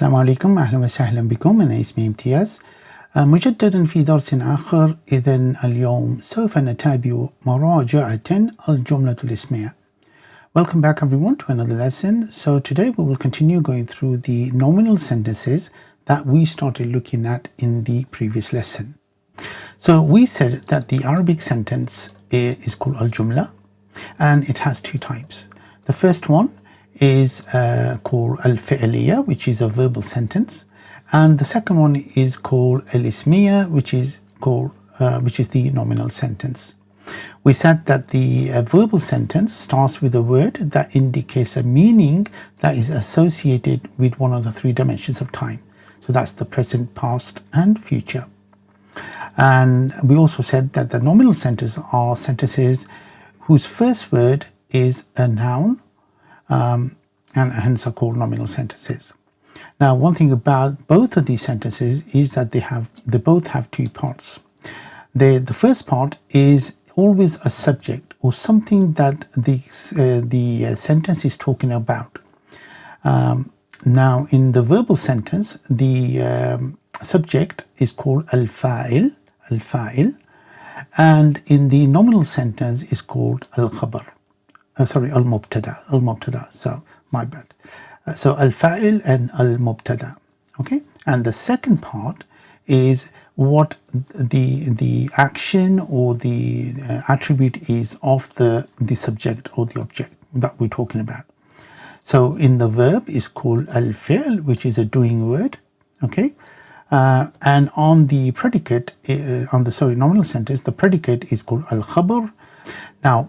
السلام عليكم، أهلا وسهلا بكم. أنا اسمي امتياز. مجددا في درس آخر. إذن اليوم سوف نتابع مراجعة الجملة الاسمية. Welcome back everyone to another lesson. So today we will continue going through the nominal sentences that we started looking at in the previous lesson. So we said that the Arabic sentence is called al-jumla, and it has two types. The first one is called al-fi'liya, which is a verbal sentence, and the second one is called al-ismiya, which is the nominal sentence. We said that the verbal sentence starts with a word that indicates a meaning that is associated with one of the three dimensions of time. So that's the present, past, and future. And we also said that the nominal sentences are sentences whose first word is a noun, and hence are called nominal sentences. Now, one thing about both of these sentences is that they both have two parts. The first part is always a subject or something that the sentence is talking about. Now, in the verbal sentence, the subject is called al-fa'il, and in the nominal sentence is called al-khabar. al-mubtada. So my bad. So al-fa'il and al-mubtada. Okay, and the second part is what the action or the attribute is of the subject or the object that we're talking about. So in the verb is called al-fi'l, which is a doing word. Okay, and on the predicate, nominal sentence, the predicate is called al-khabar. Now,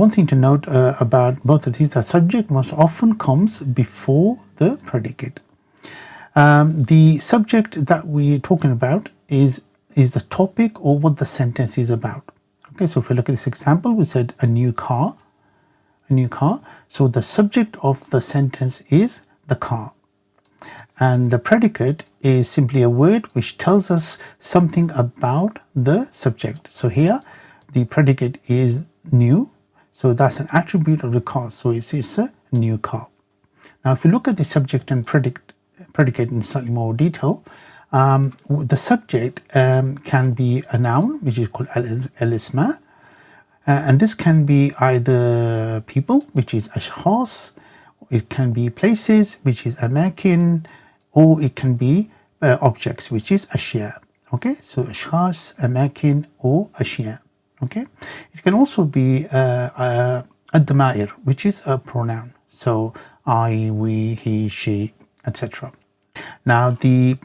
one thing to note about both of these, the subject most often comes before the predicate. The subject that we're talking about is the topic or what the sentence is about. Okay, so if we look at this example, we said a new car. So the subject of the sentence is the car. And the predicate is simply a word which tells us something about the subject. So here, the predicate is new. So that's an attribute of the car. So it's a new car. Now, if we look at the subject and predicate in slightly more detail, the subject can be a noun, which is called al-isma, and this can be either people, which is ashkhas, it can be places, which is amakin, or it can be objects, which is ashya. Okay, so ashkhas, amakin, or ashya. Okay, it can also be ad-damair, which is a pronoun. So I, we, he, she, etc. Now the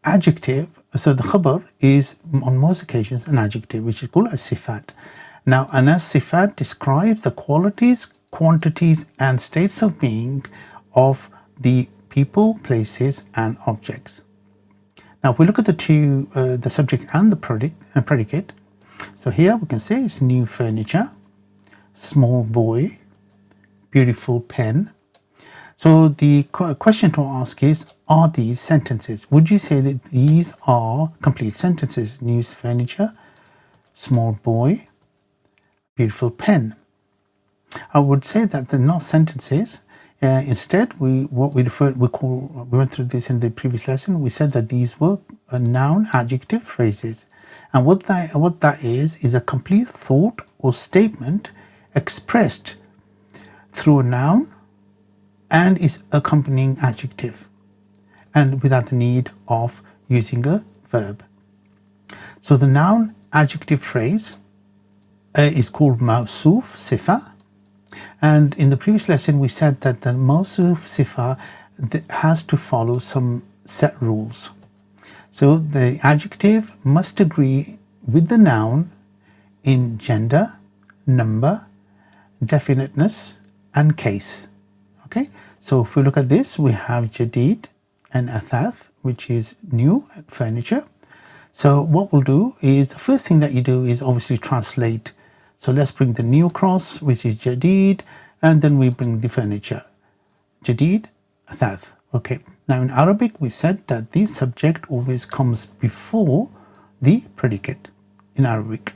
adjective, so the khabar is on most occasions an adjective, which is called a sifat. Now an sifat describes the qualities, quantities, and states of being of the people, places, and objects. Now if we look at the two, the subject and the predicate, so here we can say it's new furniture, small boy, beautiful pen. So the question to ask is, are these sentences? Would you say that these are complete sentences? New furniture, small boy, beautiful pen. I would say that they're not sentences. Instead, we went through this in the previous lesson. We said that these were noun-adjective phrases. And what that is a complete thought or statement expressed through a noun and is accompanying adjective, and without the need of using a verb. So the noun adjective phrase is called mawsuf sifa, and in the previous lesson we said that the mawsuf sifa has to follow some set rules. So the adjective must agree with the noun in gender, number, definiteness, and case. Okay, so if we look at this, we have jadid and athath, which is new furniture. So what we'll do is, the first thing that you do is obviously translate. So let's bring the new across, which is jadid, and then we bring the furniture, jadid, athath. Okay, now in Arabic we said that the subject always comes before the predicate in Arabic.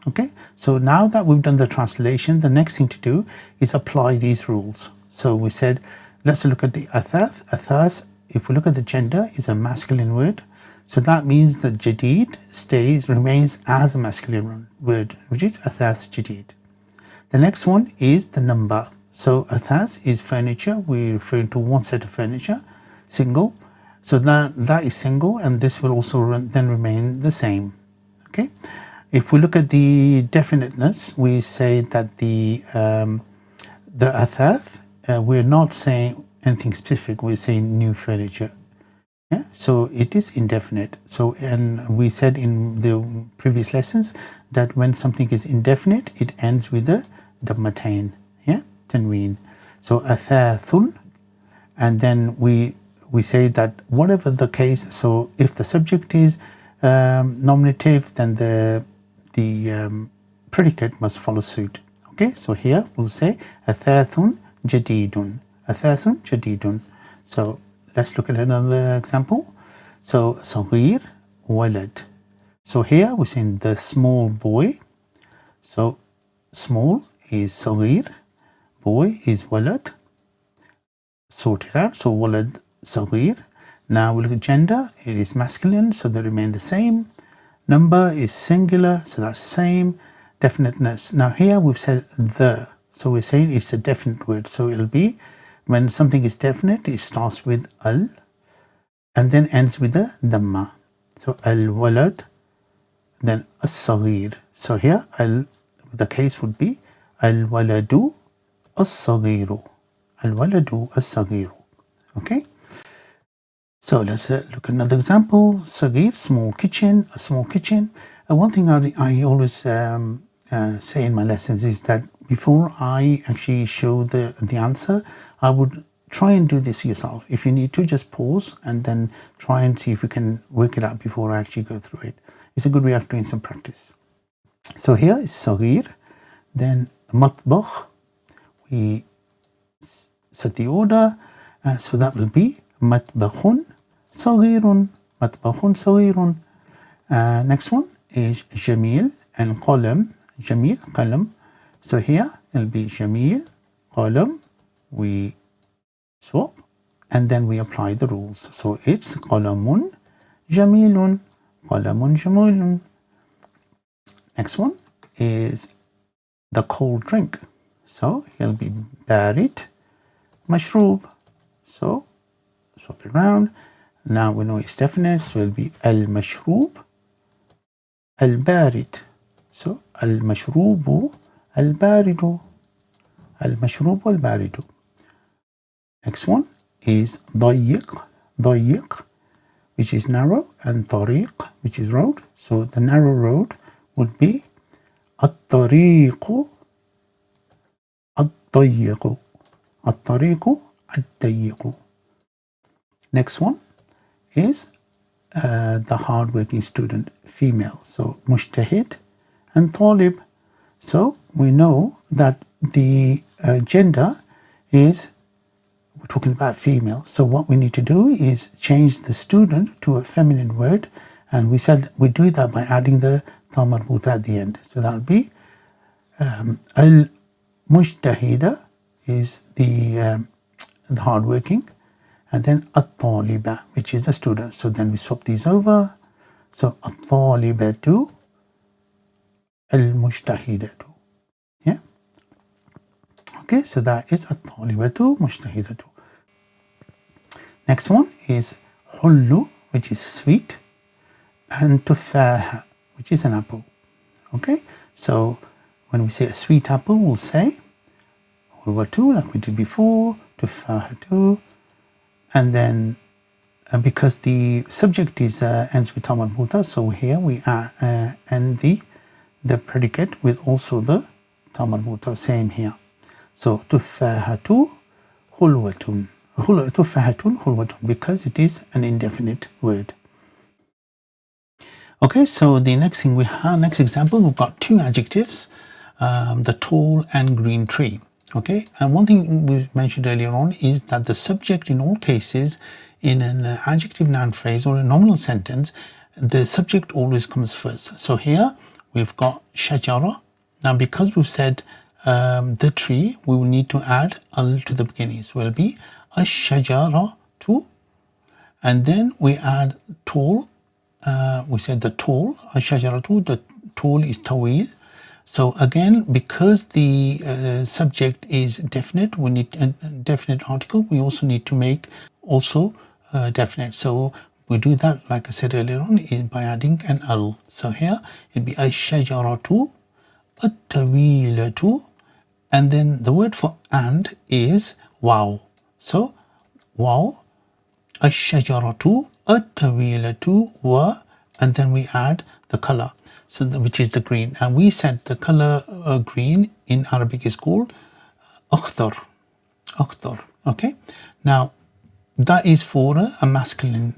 Okay, so now that we've done the translation, the next thing to do is apply these rules. So we said let's look at the athath. Athath, if we look at the gender, is a masculine word. So that means that jadid remains as a masculine word, which is athath jadid. The next one is the number. So athath is furniture. We're referring to one set of furniture, single. So that is single, and this will also then remain the same. Okay. If we look at the definiteness, we say that the athath, we're not saying anything specific. We're saying new furniture. Yeah, so it is indefinite. So, and we said in the previous lessons that when something is indefinite, it ends with the dammatain, yeah, tanween. So athathun, and then we say that whatever the case. So if the subject is nominative, then the predicate must follow suit. Okay, so here we'll say athathun jadidun. Athathun jadidun. So let's look at another example. So صغير ولد. So here we're saying the small boy. So small is صغير, boy is ولد. Sort it out. So ولد صغير. Now we look at gender. It is masculine, so they remain the same. Number is singular, so that's same. Definiteness. Now here we've said the. So we're saying it's a definite word. So it'll be when something is definite, it starts with al and then ends with the damma. So al-walad, then as-saghir. So here the case would be al-waladu as-saghiru. Al-waladu as-saghiru. Okay. So let's look at another example. Saghir, small kitchen, a small kitchen. One thing I always say in my lessons is that before I actually show the answer, I would try and do this yourself. If you need to, just pause and then try and see if you can work it out before I actually go through it. It's a good way of doing some practice. So here is Saghir, then Matbakh. We set the order, so that will be Matbakhun Saghirun. Matbakhun Saghirun. Next one is Jamil and Qalam. Jamil, Qalam. So here it'll be Jamil, Qalam. We swap and then we apply the rules. So it's Qalamun Jamilun, Qalamun Jamilun. Next one is the cold drink. So it'll be Barid Mashroob. So swap it around. Now we know it's definite, so it'll be Al Mashroob Al Barid. So Al Mashroobu Al Baridu. Al Mashroobu Al Baridu. Next one is ضيق, which is narrow, and طريق, which is road. So the narrow road would be الطريق الضيق. الطريق الضيق. Next one is the hardworking student, female. So مجتهد and طالب. So we know that the gender is, we're talking about female. So what we need to do is change the student to a feminine word. And we said we do that by adding the ta marbuta at the end. So that would be al-mujtahida is the hardworking. And then at-taliba, which is the student. So then we swap these over. So at-talibatu al-mujtahidatu. Yeah. Okay, so that is at-talibatu mujtahidatu. Next one is hullu, which is sweet, and tufaha, which is an apple. Okay, so when we say a sweet apple, we'll say hulwatu, like we did before, tufahatu, and then because the subject is ends with ta marbuta, so here we end the predicate with also the ta marbuta, same here. So tufahatu hulwatun. Tufahatun hulwatun, because it is an indefinite word. Okay, so the next thing we have, next example, we've got two adjectives, the tall and green tree. Okay, and one thing we mentioned earlier on is that the subject in all cases in an adjective noun phrase or a nominal sentence, the subject always comes first. So here we've got shajara. Now because we've said the tree, we will need to add al to the beginning. So it will be الشجرة, and then we add tall. We said the tall, الشجرة, the tall is طويل. So again, because the subject is definite, we need a definite article. We also need to make also definite. So we do that, like I said earlier on, by adding an al. So here it'd be الشجرة الطويلة, and then the word for and is wow. So wow, الشجرة الطويلة و, and then we add the color, so which is the green. And we said the color green in Arabic is called أخضر. Okay, now that is for a masculine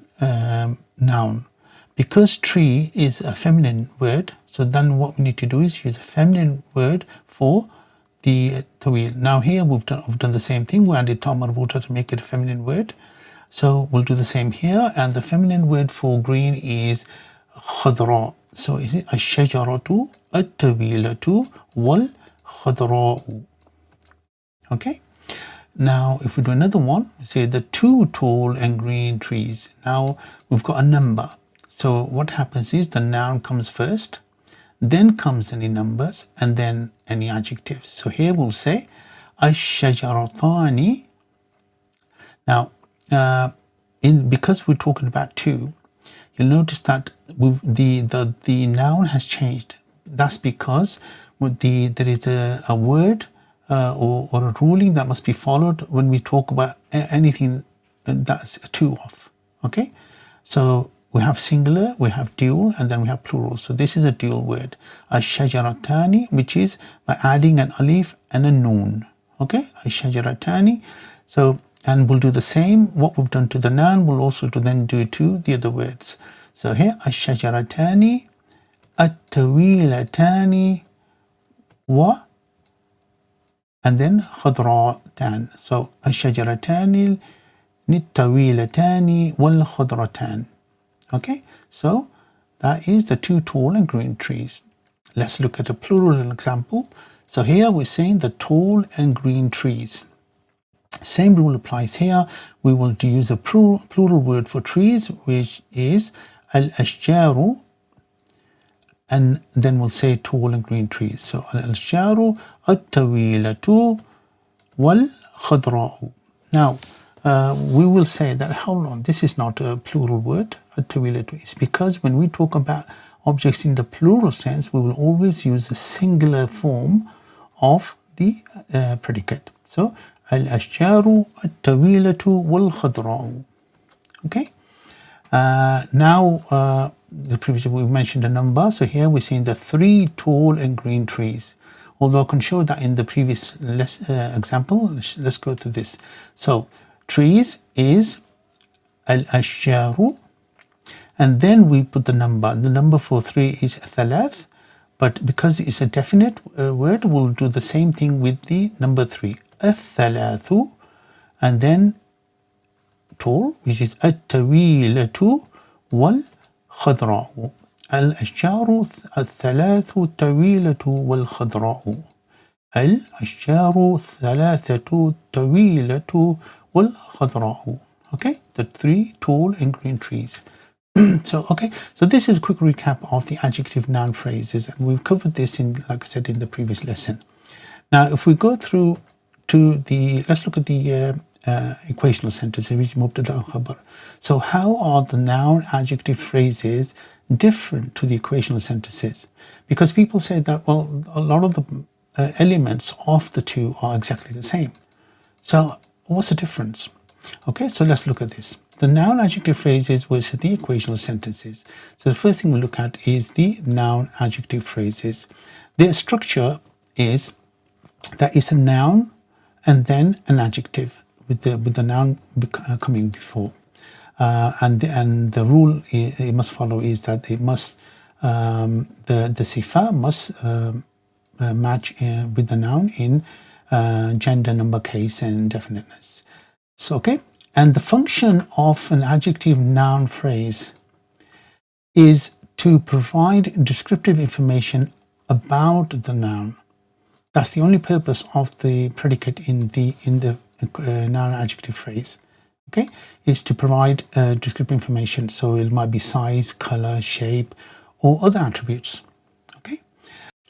noun. Because tree is a feminine word, so then what we need to do is use a feminine word for the tawil. Now here we've done the same thing. We added ta marbuta to make it a feminine word. So we'll do the same here. And the feminine word for green is khadra. So is it الشجرة الطويلة والخضراء. Okay. Now, if we do another one, we say the two tall and green trees. Now, we've got a number. So what happens is the noun comes first, then comes any numbers, and then any adjectives. So here we'll say الشجرتان. Now, because we're talking about two, you'll notice that the noun has changed. That's because there is a word or a ruling that must be followed when we talk about anything that's two of. Okay, so we have singular, we have dual, and then we have plural. So this is a dual word, الشجرتان, which is by adding an alif and a noon. Okay, الشجرتان. So, and we'll do the same. What we've done to the noun, we'll also then do to the other words. So here, الشجرتان الطويلتان و, and then خضرتان. So الشجرتان الطويلتان والخضرتان. Okay, so that is the two tall and green trees. Let's look at a plural example. So here we're saying the tall and green trees. Same rule applies here. We will use a plural word for trees, which is al-ashjaru, and then we'll say tall and green trees. So al-ashjaru at-tawilatu wal-khadra'u. Now, we will say that, hold on, this is not a plural word, at-tawilatu. It's because when we talk about objects in the plural sense, we will always use the singular form of the predicate. So, al-ashjaru at-tawilatu wal-khadra'u. Okay? Now, the previous we mentioned a number. So here we're seeing the three tall and green trees. Although I can show that in the previous example. Let's go through this. So, trees is al-ashjaru, and then we put the number. The number for three is thalath, but because it's a definite word, we'll do the same thing with the number three. Al-thalathu, and then tall, which is at-tawilatu wal-khadra'u. Al-ashjaru al-thalathu tawilatu wal-khadra'u. Al-ashjaru thalathatu tawilatu wal-khadra'u. Okay, the three tall and green trees. So, okay, so this is a quick recap of the adjective noun phrases, and we've covered this in, like I said, in the previous lesson. Now, if we go through to the, let's look at the equational sentences, which is mubtada and khabar. So, how are the noun adjective phrases different to the equational sentences? Because people say that, well, a lot of the elements of the two are exactly the same. So, what's the difference? Okay, so let's look at this. The noun adjective phrases versus the equational sentences. So the first thing we look at is the noun adjective phrases. Their structure is that it's a noun and then an adjective with the noun coming before. And the rule it must follow is that it must the Sifa must match with the noun in gender, number, case, and definiteness. So, okay, and the function of an adjective noun phrase is to provide descriptive information about the noun. That's the only purpose of the predicate in the noun-adjective phrase. Okay, is to provide descriptive information. So it might be size, color, shape, or other attributes.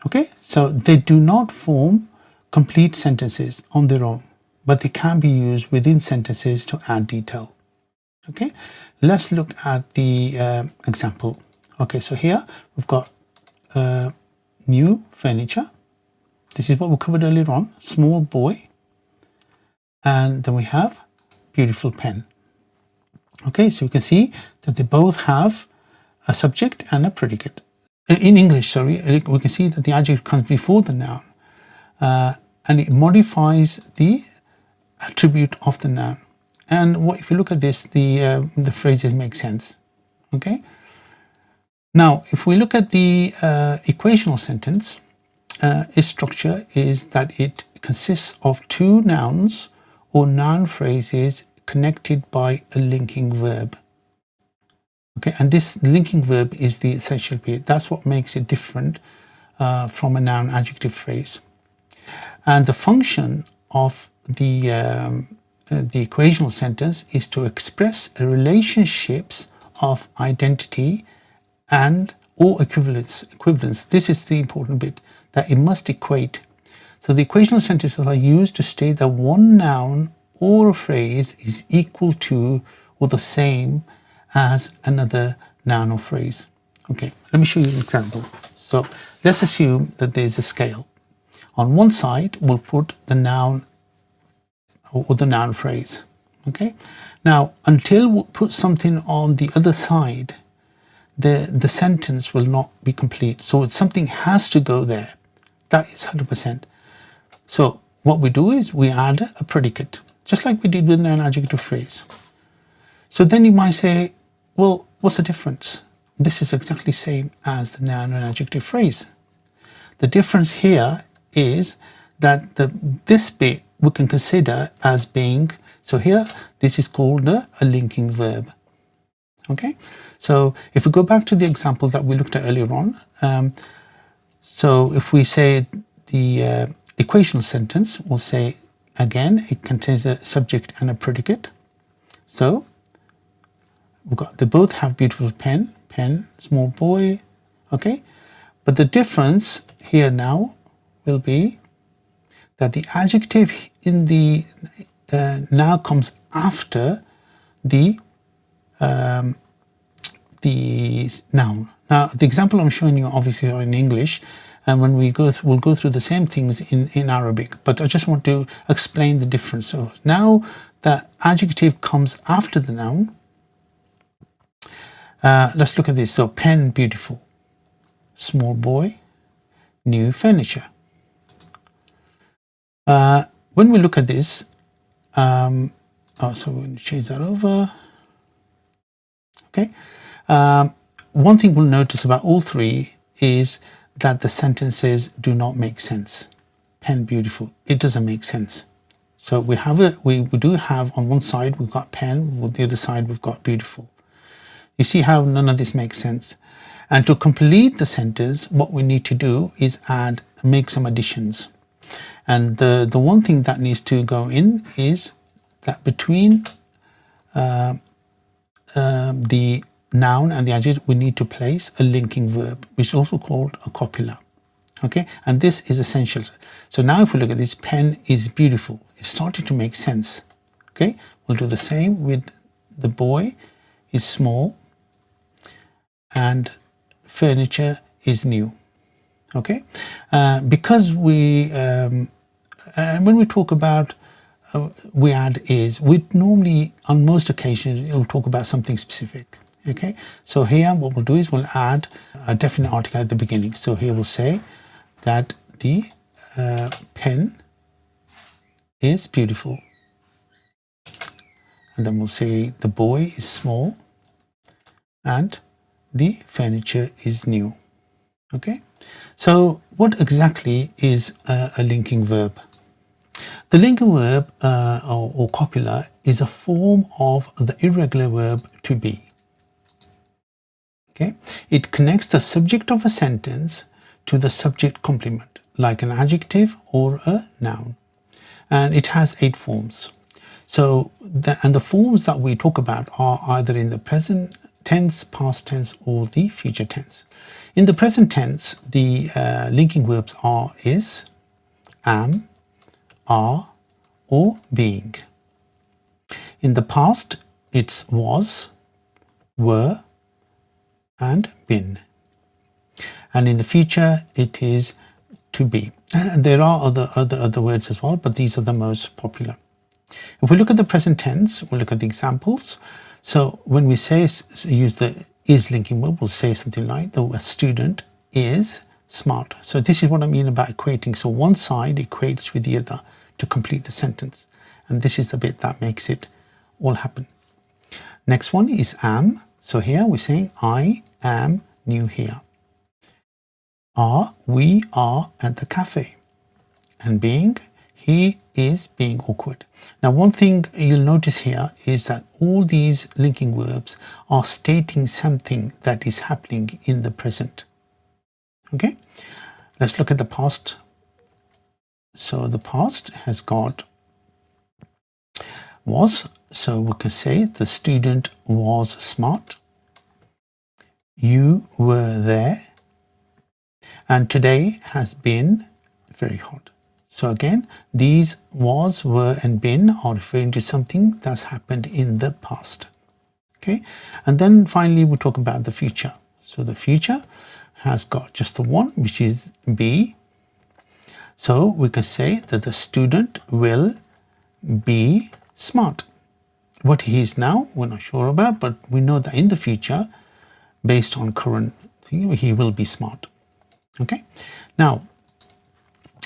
Okay, so they do not form complete sentences on their own, but they can be used within sentences to add detail. Okay, let's look at the example. Okay, so here we've got new furniture. This is what we covered earlier on, small boy. And then we have beautiful pen. Okay, so you can see that they both have a subject and a predicate. In English, sorry, we can see that the adjective comes before the noun and it modifies the attribute of the noun. And if you look at this, the phrases make sense. Okay. Now, if we look at the equational sentence, its structure is that it consists of two nouns or noun phrases connected by a linking verb. Okay, and this linking verb is the essential bit. That's what makes it different from a noun adjective phrase. And the function of the equational sentence is to express relationships of identity and or equivalence. This is the important bit, that it must equate. So the equational sentences are used to state that one noun or a phrase is equal to or the same as another noun or phrase. Okay, let me show you an example. So let's assume that there's a scale. On one side, we'll put the noun or the noun phrase. Okay, now until we put something on the other side, the sentence will not be complete. So something has to go there. That is 100%. So what we do is we add a predicate, just like we did with an adjective phrase. So then you might say, well, what's the difference? This is exactly the same as the noun and adjective phrase. The difference here is that this bit we can consider as being, so here, this is called a linking verb. Okay, so if we go back to the example that we looked at earlier on, so if we say the equational sentence, we'll say, again, it contains a subject and a predicate. So they both have beautiful pen, small boy. Okay, but the difference here now will be that the adjective in the now comes after the noun. Now the example I'm showing you obviously are in English, and when we'll go through the same things in Arabic, but I just want to explain the difference. So now the adjective comes after the noun. Let's look at this. So pen, beautiful. Small boy, new furniture. When we look at this, so we're going to change that over. Okay. One thing we'll notice about all three is that the sentences do not make sense. Pen, beautiful. It doesn't make sense. So we do have on one side we've got pen, with the other side we've got beautiful. You see how none of this makes sense. And to complete the sentence, what we need to do is make some additions. And the one thing that needs to go in is that between the noun and the adjective, we need to place a linking verb, which is also called a copula. Okay, and this is essential. So now if we look at this, pen is beautiful. It's starting to make sense. Okay, we'll do the same with the boy is small and furniture is new. Okay, because and when we talk about we add is, we normally on most occasions it will talk about something specific. Okay, so here what we'll do is we'll add a definite article at the beginning. So here we'll say that the pen is beautiful, and then we'll say the boy is small and the furniture is new. Okay, so what exactly is a linking verb? The linking verb or copula is a form of the irregular verb to be. Okay, it connects the subject of a sentence to the subject complement. like an adjective or a noun. And it has 8 forms. So, the forms that we talk about are either in the present tense, past tense, or the future tense. In the present tense, the linking verbs are is, am, are, or being. In the past, it's was, were, and been. And in the future, it is to be. And there are other words as well, but these are the most popular. If we look at the present tense, we'll look at the examples. So when we say use the is linking verb, we'll say something like the student is smart. So this is what I mean about equating. So one side equates with the other to complete the sentence. And this is the bit that makes it all happen. Next one is am. So here we're saying I am new here. Are, we are at the cafe. And being, he is being awkward. Now, one thing you'll notice here is that all these linking verbs are stating something that is happening in the present. Okay, let's look at the past. So the past has got was. So we can say the student was smart. You were there. And today has been very hot. So again, these was, were, and been are referring to something that's happened in the past. Okay, and then finally we talk about the future. So the future has got just the one, which is be. So we can say that the student will be smart. What he is now, we're not sure about, but we know that in the future, based on current thing, he will be smart. Okay, now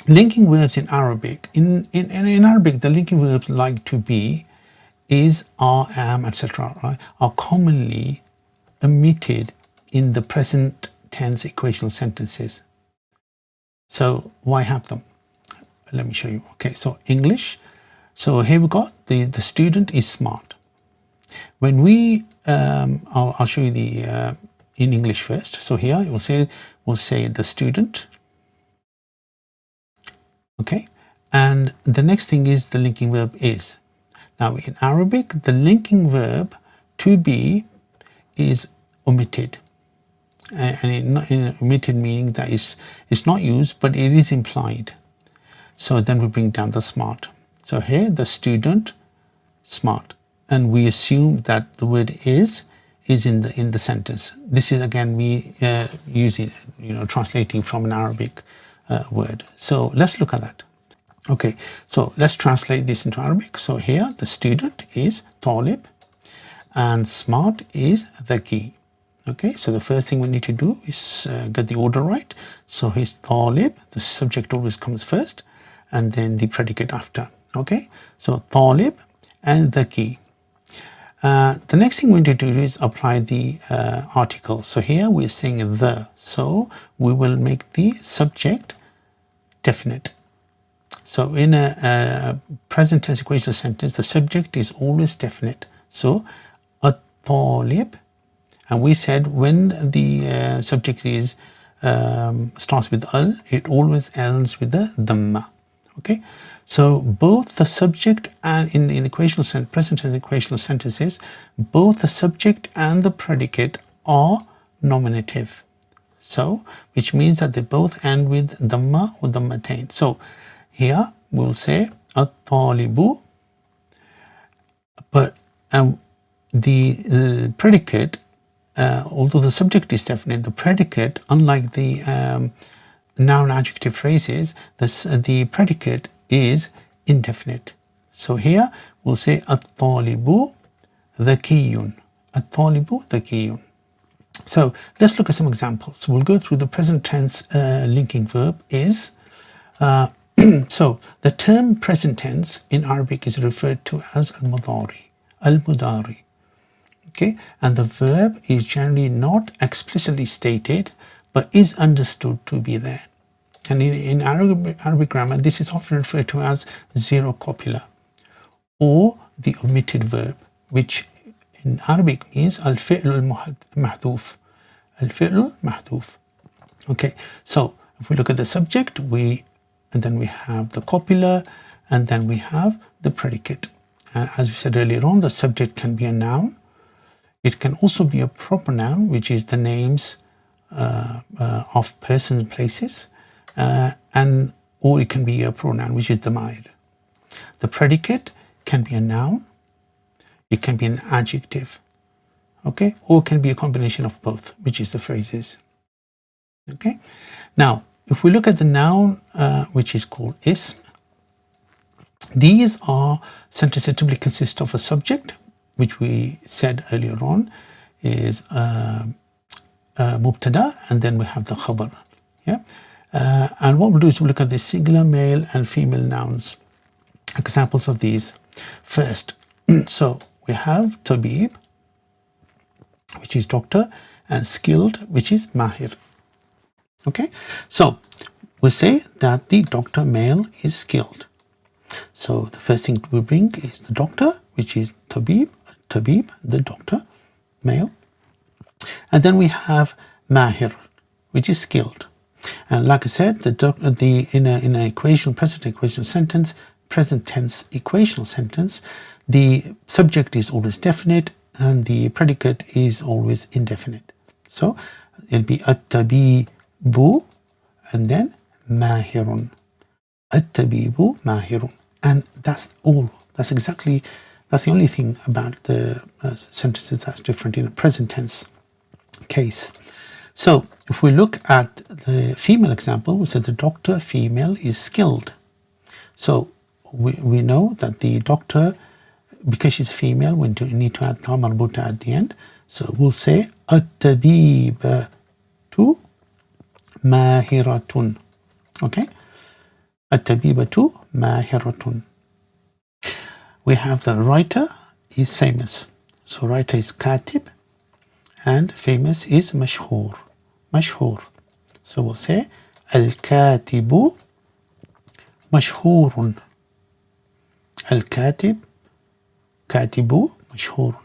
linking verbs in Arabic. In Arabic, the linking verbs like to be, is, are, am, etc. right, are commonly omitted in the present tense equational sentences. So why have them? Let me show you. Okay, so English. So here we got the student is smart. When we, I'll show you the in English first. So here we'll say the student. Okay, and the next thing is the linking verb is. Now in Arabic, the linking verb to be is omitted, and in omitted meaning that it's not used, but it is implied. So then we bring down the smart. So here the student smart, and we assume that the word is in the sentence. This is again me using, translating from an Arabic word. So let's look at that. Okay, so let's translate this into Arabic. So here the student is talib and smart is dhaki. Okay, so the first thing we need to do is get the order right. So he's talib, the subject always comes first and then the predicate after. Okay, so talib and dhaki. The next thing we need to do is apply the article. So here we're saying the, so we will make the subject definite. So in a present tense equational sentence, the subject is always definite. So at-talib, and we said when the subject is starts with al, it always ends with the dhamma. Okay, so both the subject and in the present tense equational sentences, both the subject and the predicate are nominative. So which means that they both end with dhamma or dhammatain. So here we'll say at-talibu, but the predicate, although the subject is definite, the predicate, unlike the noun-adjective phrases, the predicate is indefinite. So here we'll say at-talibu dhakiyun. At-talibu dhakiyun. So let's look at some examples. We'll go through the present tense linking verb is. So the term present tense in Arabic is referred to as al-mudari. Al-mudari. Okay, and the verb is generally not explicitly stated, but is understood to be there. And in Arabic grammar, this is often referred to as zero copula, or the omitted verb, which in Arabic means al-fi'l al-mahdhuf. Al-fi'l al-mahdhuf. Okay, so If we look at the subject, and then we have the copula, and then we have the predicate. As we said earlier on, the subject can be a noun. It can also be a proper noun, which is the names of persons and places, or it can be a pronoun, which is damir. The predicate can be a noun, it can be an adjective, okay, or it can be a combination of both, which is the phrases. Okay, now if we look at the noun, which is called ism, these are sentences that typically consist of a subject, which we said earlier on is mubtada, and then we have the khabar. Yeah, and what we'll do is we'll look at the singular male and female nouns, examples of these first. So we have tabib, which is doctor, and skilled, which is mahir. Okay, so we say that the doctor male is skilled. So the first thing we bring is the doctor, which is tabib, the doctor male. And then we have mahir, which is skilled. And like I said, in an equation, present equational sentence, present tense equational sentence, the subject is always definite and the predicate is always indefinite. So it'll be at-tabibu and then mahirun. At-tabibu mahirun. And that's all. That's the only thing about the sentences that's different in a present tense case. So if we look at the female example, we said the doctor female is skilled. So we know that the doctor, because she's female, we need to add ta marbuta at the end. So we'll say at-tabibatu mahiratun. Okay? At-tabibatu mahiratun. We have the writer is famous. So writer is katib and famous is mashhur. Mashhur. So we'll say al-katibu mashhurun. Al-katib katibu mashhurun.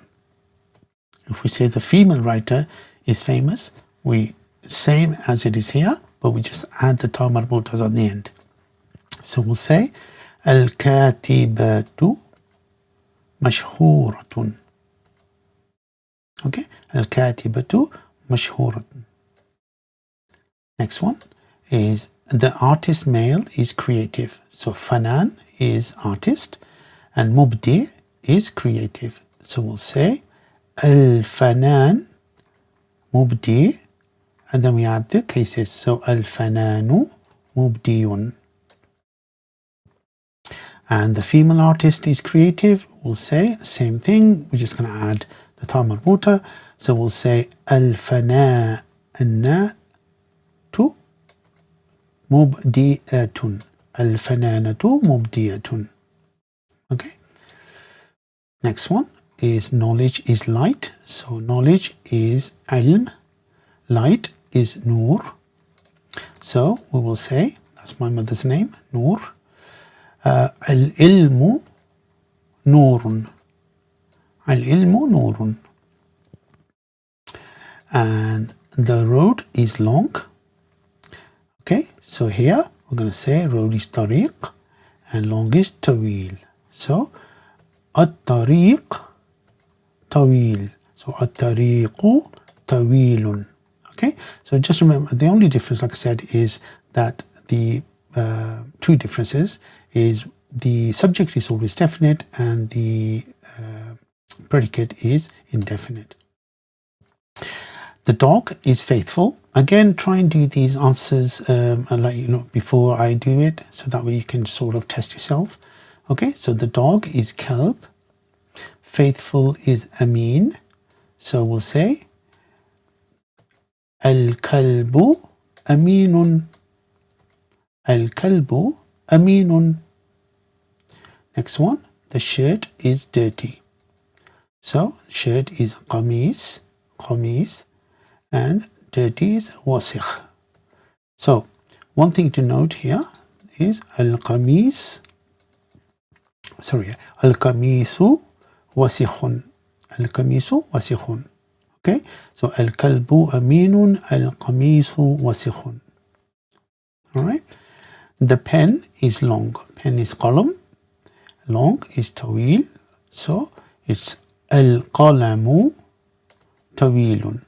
If we say the female writer is famous, we same as it is here, but we just add the ta marbutas at the end. So we'll say al-katibatu mashhuratun. Okay, al-katibatu mashhuratun. Next one is the artist male is creative. So fanan is artist and mubdi is creative. So we'll say al-fanan mubdi, and then we add the cases. So al-fananu mubdiyun. And the female artist is creative. We'll say same thing. We're just going to add the ta marbuta. So we'll say al-fana'atu mubdiyatun. Al-fananatu mubdiyatun. Okay. Next one is knowledge is light. So knowledge is ilm. Light is nur. So we will say, that's my mother's name, Nur. Al-ilmu nurun. Al-ilmu nurun. And the road is long. Okay, so here we're going to say road is tariq and long is tawil. So at-tariq tawil. So at-tariqu tawilun. Okay, so just remember the only difference, like I said, is that the two differences is the subject is always definite and the predicate is indefinite. The dog is faithful. Again, try and do these answers before I do it, so that way you can sort of test yourself. Okay, so the dog is kalb. Faithful is amin. So we'll say al-kalbu aminun. Al-kalbu aminun. Next one, the shirt is dirty. So shirt is qamis, and dirty is wasikh. So one thing to note here is al-qamisu wasikhun. Al-qamisu wasikhun. Okay, so al-kalbu aminun, al-qamisu wasikhun. All right. The pen is long. Pen is qalam. Long is tawil. So it's al-qalamu tawilun.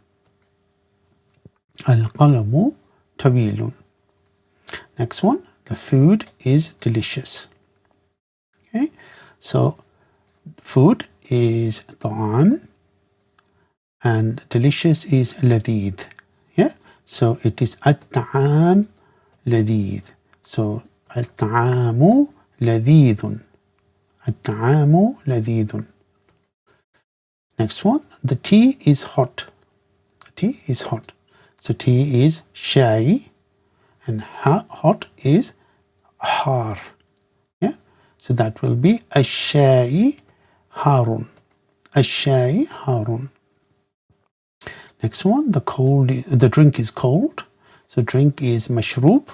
Al-qalamu tawilun. Next one, the food is delicious. Okay, so food is ta'am and delicious is ladid. Yeah, so it is at-ta'am ladid. So at-ta'amu ladidun. At-ta'amu ladidun. Next one, the tea is hot. The tea is hot. So tea is shay and hot is har. Yeah, so that will be ash-shay harun. Ash-shay harun. Next one, the drink is cold. So drink is mashroob.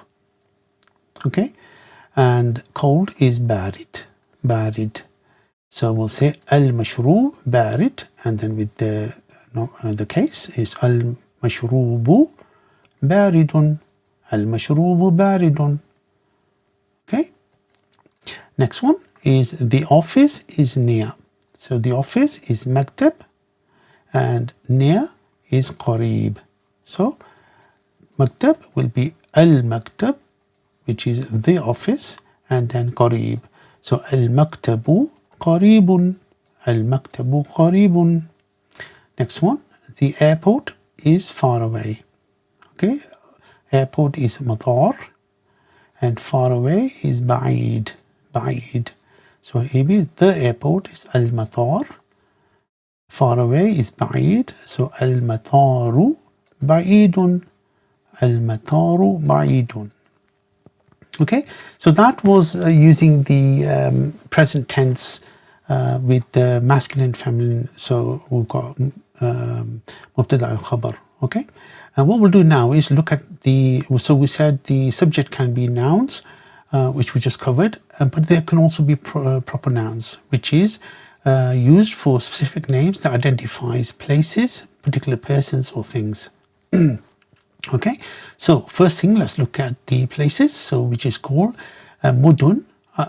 Okay, and cold is barid. Barid. So we'll say al-mashroob barid, and then with the case is al-mashrubu baridun. Al-mashrubu baridun. Okay. Next one is the office is near. So the office is maktab and near is qareeb. So maktab will be al-maktab, which is the office, and then qareeb. So al-maktabu qareebun. Al-maktabu qareebun. Next one, the airport is far away. Okay. Airport is matar and far away is ba'id. Ba'id. So maybe the airport is al-matar. Far away is ba'id. So al-mataru ba'idun. Al-mataru ba'idun. Okay, so that was using the present tense with the masculine, feminine. So we've got mubtada al-khabar. Okay, and what we'll do now is look at so we said the subject can be nouns, which we just covered, but there can also be proper nouns, which is used for specific names that identifies places, particular persons or things. Okay, so first thing, let's look at the places, so which is called mudun,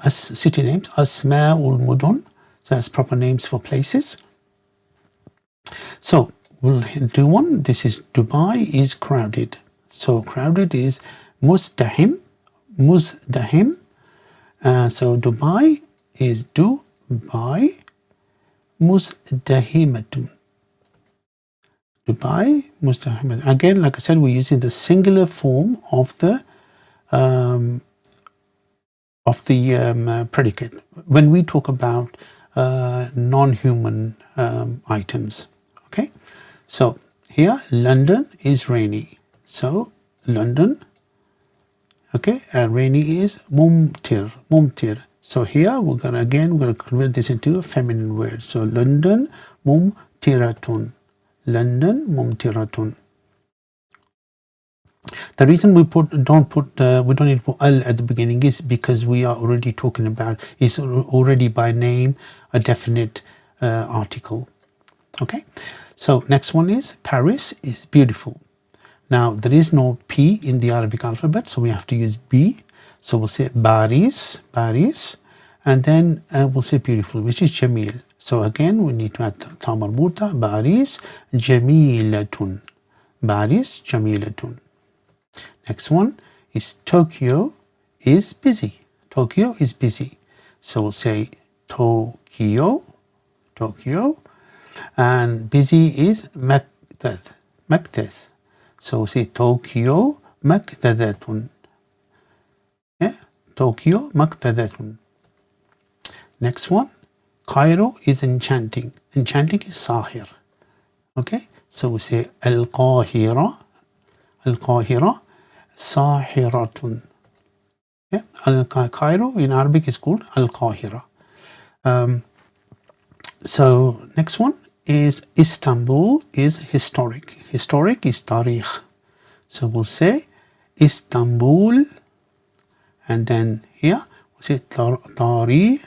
city names, asma'ul mudun. So that's proper names for places. So we'll do one. This is Dubai is crowded. So crowded is muzdahim. Muzdahim. So Dubai is Dubai muzdahimatun. Dubai muzdahimatun. Again, like I said, we're using the singular form of the predicate when we talk about non-human items. Okay, so here London is rainy. So London, okay, and rainy is mumtir. Mumtir. So here we're gonna convert this into a feminine word. So London mumtiratun. London mumtiratun. The reason we don't need to put al at the beginning is because we are already talking about, it's already by name a definite article. Okay, so next one is Paris is beautiful. Now there is no P in the Arabic alphabet, so we have to use B. So we'll say Baris, Baris, and then we'll say beautiful, which is Jamil. So again, we need to add ta marbuta, Baris Jamilatun. Baris Jamilatun. Next one is Tokyo is busy. Tokyo is busy. So we'll say Tokyo, Tokyo, and busy is Maktath, Maktath. So we'll say Tokyo Maktadatun. Yeah, Tokyo Maktadatun. Next one, Cairo is enchanting. Enchanting is Sahir. Okay, so we say Al-Qahira, Al-Qahira, Sahiratun. Yeah, Cairo in Arabic is called Al-Qahira. So next one is Istanbul is historic. Historic is Tarikh. So we'll say Istanbul, and then here we'll say Tarikhiyatun.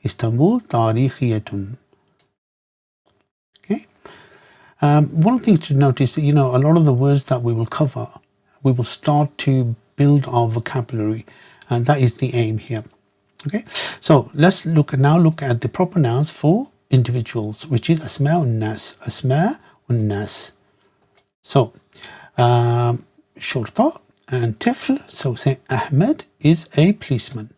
Istanbul Tarikhiyatun. Okay. One of the things to notice that, a lot of the words that we will cover we will start to build our vocabulary, and that is the aim here. Okay, so let's look at the proper nouns for individuals, which is asma nas. Asma nas. So shurta and tifl. So say Ahmed is a policeman.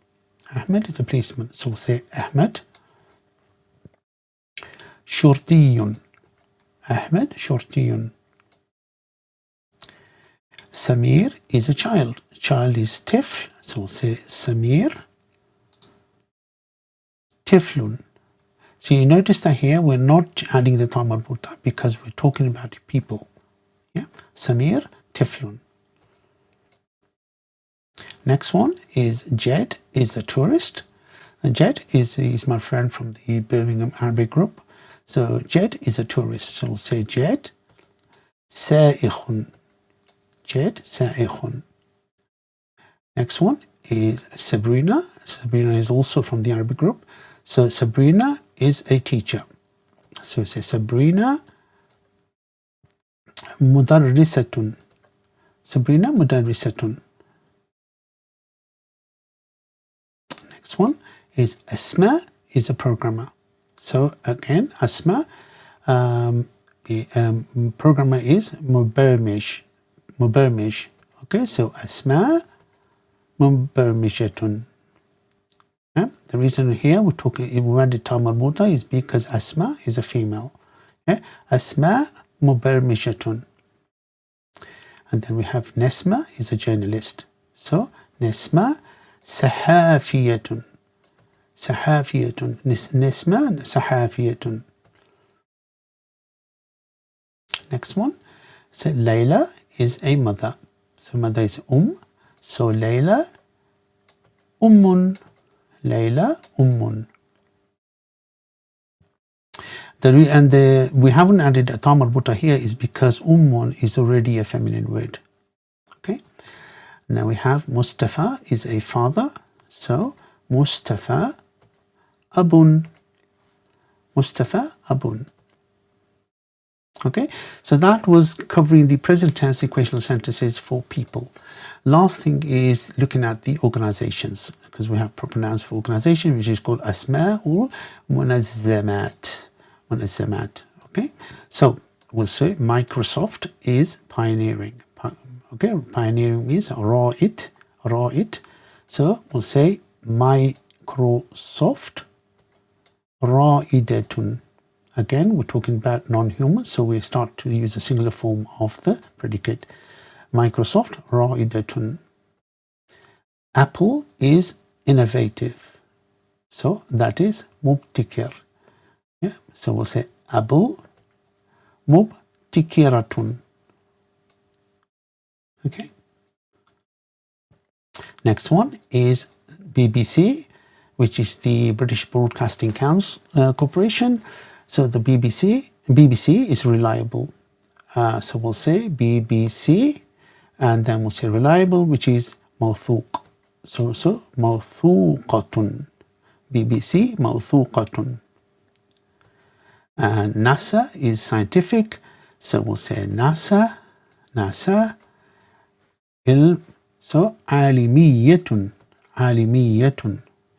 Ahmed is a policeman. So say Ahmed. Shurtiyun. Ahmed shurtiyun. Samir is a child. Child is tifl. So say Samir tiflun. So you notice that here we're not adding the ta marbuta because we're talking about people. Yeah, Samir tiflun. Next one is Jed is a tourist. And Jed is my friend from the Birmingham Arabic group. So Jed is a tourist. So we'll say Jed sa'ikhun. Jed sa'ikhun. Next one is Sabrina. Sabrina is also from the Arabic group. So Sabrina is a teacher. So say Sabrina mudarrisatun. Sabrina mudarrisatun. Next one is Asma is a programmer. So again, Asma, programmer is mubarmish. Mubarmish. Okay, so Asma mubarmishatun. Yeah? The reason here we added ta marbuta is because Asma is a female. Yeah? Asma mubarmishatun. And then we have Nesma is a journalist. So Nesma sahafiyatun. Sahafiyatun. Nesma sahafiyatun. Next one. So Layla is a mother. So mother is So Layla ummun. Layla ummun. We haven't added a ta marbuta here is because ummun is already a feminine word. Okay. Now we have Mustafa is a father. So Mustafa abun. Mustafa abun. Okay, so that was covering the present tense equational sentences for people. Last thing is looking at the organizations, because we have proper nouns for organization, which is called asma'ul munazzamat. Munazzamat. Okay, so we'll say Microsoft is pioneering. Okay, pioneering is ra'it. So we'll say Microsoft ra'idatun. Again, we're talking about non-human, so we start to use a singular form of the predicate. Microsoft ra'idatun. Apple is innovative. So that is mubtikir. Yeah, so we'll say Apple mubtikiratun. Okay. Next one is BBC, which is the British Broadcasting Council Corporation. So the BBC is reliable. So we'll say BBC, and then we'll say reliable, which is mawthuq. So mawthuqatun. BBC mawthuqatun. And NASA is scientific. So we'll say NASA. So alimiyatun.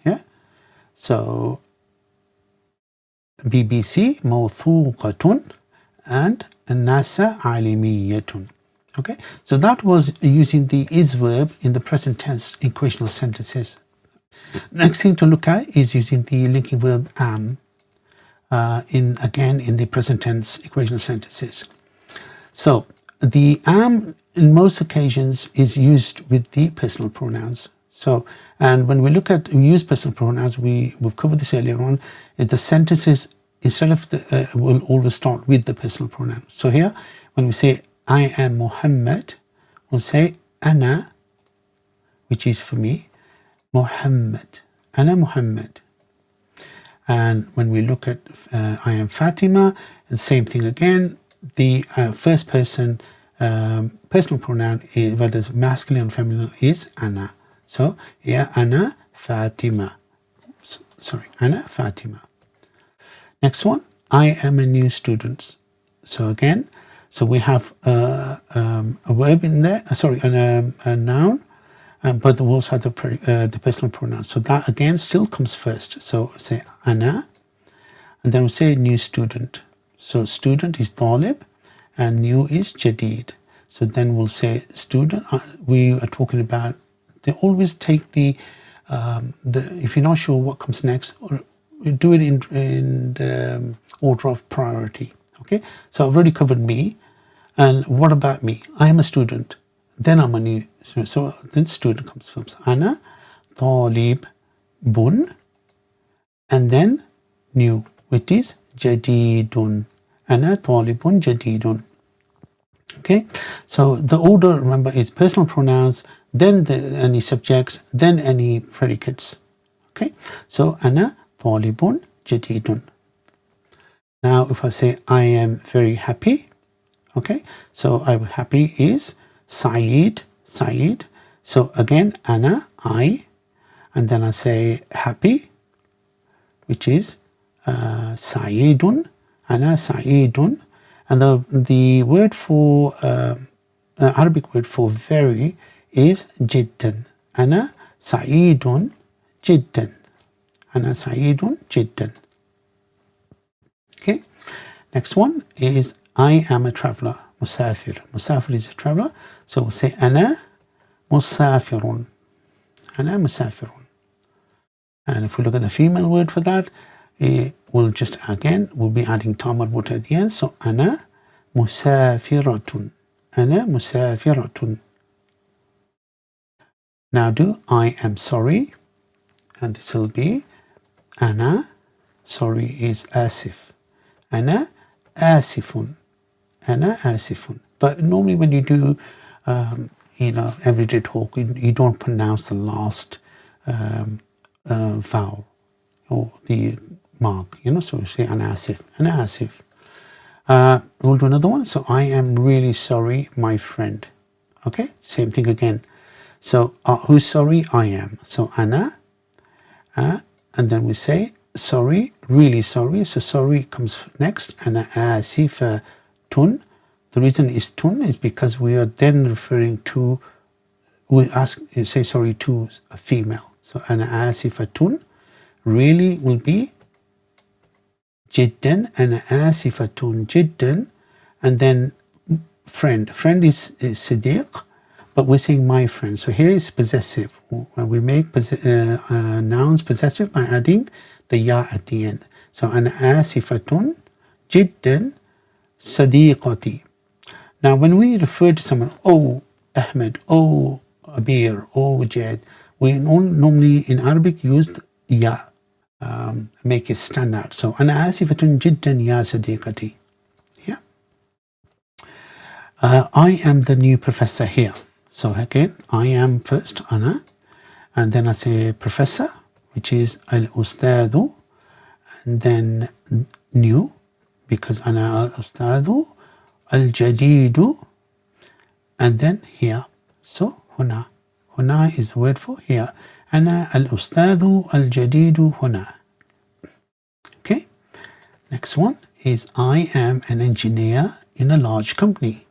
Yeah. So BBC mawthuqatun and NASA alimiyatun. Okay, so that was using the is verb in the present tense equational sentences. Next thing to look at is using the linking verb am in the present tense equational sentences. So the am in most occasions is used with the personal pronouns. So, and when we use personal pronouns, we've covered this earlier on. The sentences instead of will always start with the personal pronoun. So here, when we say I am Muhammad, we'll say Ana, which is for me, Muhammad. Ana Muhammad. And when we look at I am Fatima, the same thing again. The first person personal pronoun, whether it's masculine or feminine, is Ana. So, yeah, Ana Fatima. Sorry, Ana Fatima. Next one, I am a new student. So again, So we have a verb in there, a noun, but we also have the personal pronoun. So that again still comes first. So say ana, and then we say new student. So student is talib and new is jadid. So then we'll say student, we are talking about, they always take the if you're not sure what comes next, or do it in the order of priority. Okay, so I've already covered me, and what about me? I am a student, then I'm a new, so then student comes first. Ana talib bun, and then new, which is jadidun. Ana talibun jadidun. Okay, so the order, remember, is personal pronouns, then any subjects, then any predicates. Okay, so ana talibun jadidun. Now if I say I am very happy, okay, so I'm happy is Saeed. So again, ana, I, and then I say happy, which is Saeedun, ana Saeedun. And the word for Arabic word for very is jiddan. Ana Saeedun jiddan. Ana Saeedun jiddan. Okay. Next one is I am a traveler. Musafir. Musafir is a traveler. So we'll say ana musafirun. Ana musafirun. And if we look at the female word for that, we'll just again, we'll be adding ta marbut at the end. So ana musafiratun. Ana musafiratun. Now do I am sorry, and this will be ana, sorry is asif. Ana asifun. Ana asifun. But normally when you do everyday talk, you don't pronounce the last vowel or the mark, so you say ana asif. Ana asif. We'll do another one. So I am really sorry, my friend. Okay, same thing again. So who's sorry? I am. So ana, and then we say sorry, really sorry. So sorry comes next. Ana asifa tun. The reason is tun is because we are then referring to, we say sorry to a female. So ana asifa tun really will be jiddan, ana asifatun jiddan, and then friend. Friend is Siddiq, but we're saying my friend. So here is possessive. We make nouns possessive by adding the ya at the end. So ana asifatun jiddan sadiqati. Now when we refer to someone, oh Ahmed, oh Abir, oh Jed, we normally in Arabic use ya. Make it stand out. So أنا آسفة جدا يا صديقتي. Yeah. I am the new professor here. So again, I am first, أنا, and then I say professor, which is الأستاذ, and then new, because أنا الأستاذ الجديد, and then here. So هنا. هنا is the word for here. أنا الأستاذ الجديد هنا. Okay. Next one is I am an engineer in a large company.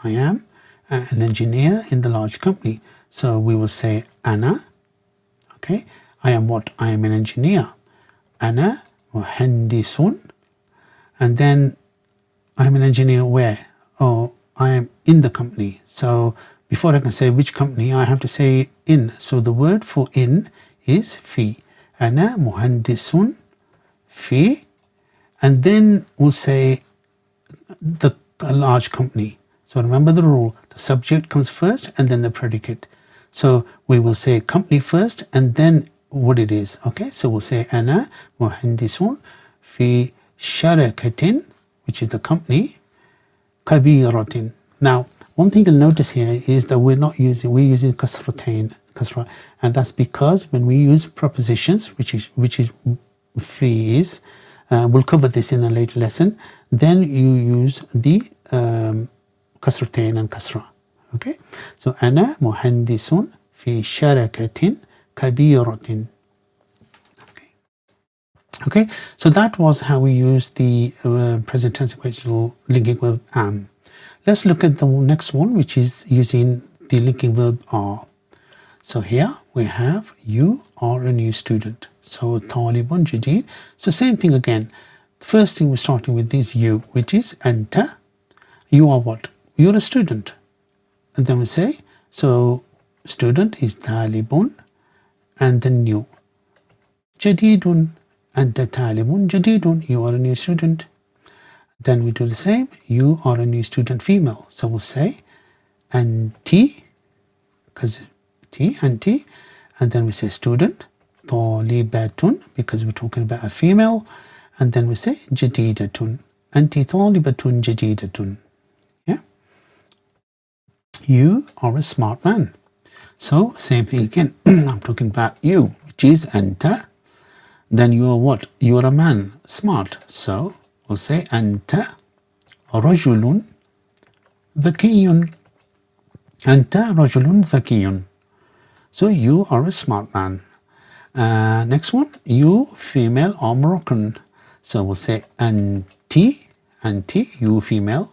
I am an engineer in the large company. So we will say أنا. Okay. I am what? I am an engineer. أنا مهندس. And then I'm an engineer where? Oh, I am in the company. So before I can say which company, I have to say in. So the word for in is fi. أنا مهندس في, and then we'll say a large company. So remember the rule, the subject comes first and then the predicate. So we will say company first and then what it is. Okay, so we'll say أنا مهندس في شركة, which is the company, كبيرة. Now, one thing you'll notice here is that we're using kasra, and that's because when we use prepositions, which is fees, we'll cover this in a later lesson, then you use the kasratain and kasra. Okay, so أنا مهندس في شركة كبيرة. Okay, so that was how we use the present tense equational linking with am. Let's look at the next one, which is using the linking verb are. So here we have you are a new student. So talibun jadid. So same thing again. First thing we're starting with is you, which is anta. You are what? You're a student. And then we say, so student is talibun, and then new. Jadidun, anta talibun jadidun. You are a new student. Then we do the same. You are a new student, female. So we'll say anti, because T, anti, and then we say student, talibatun, because we're talking about a female, and then we say jadidatun, anti talibatun jadidatun. Yeah, you are a smart man. So same thing again. I'm talking about you, which is anta. Then you are what? You are a man, smart. So we'll say anta rajulun dhakiyun. Anta rajulun dhakiyun. So you are a smart man. Next one, you female or Moroccan. So we'll say anti, you female,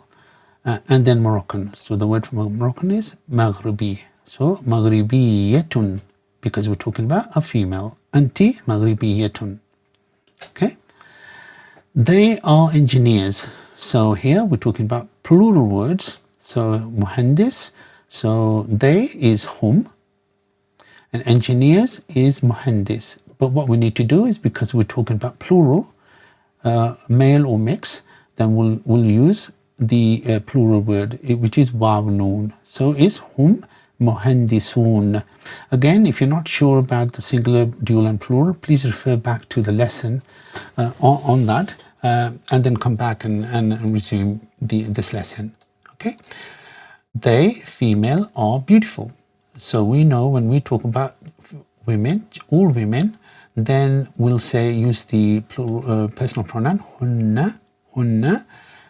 and then Moroccan. So the word for Moroccan is Maghribi. So Maghribiyatun, because we're talking about a female. Anti Maghribiyatun. Okay. They are engineers. So here we're talking about plural words. So muhandis. So they is hum. And engineers is muhandis. But what we need to do is, because we're talking about plural, male or mix, then we'll use the plural word, which is waw noon. So is hum muhandisun. Again, if you're not sure about the singular, dual and plural, please refer back to the lesson on that, and then come back and resume this lesson. Okay. They, female, are beautiful. So we know when we talk about women, all women, then we'll say use the plural, personal pronoun hunna,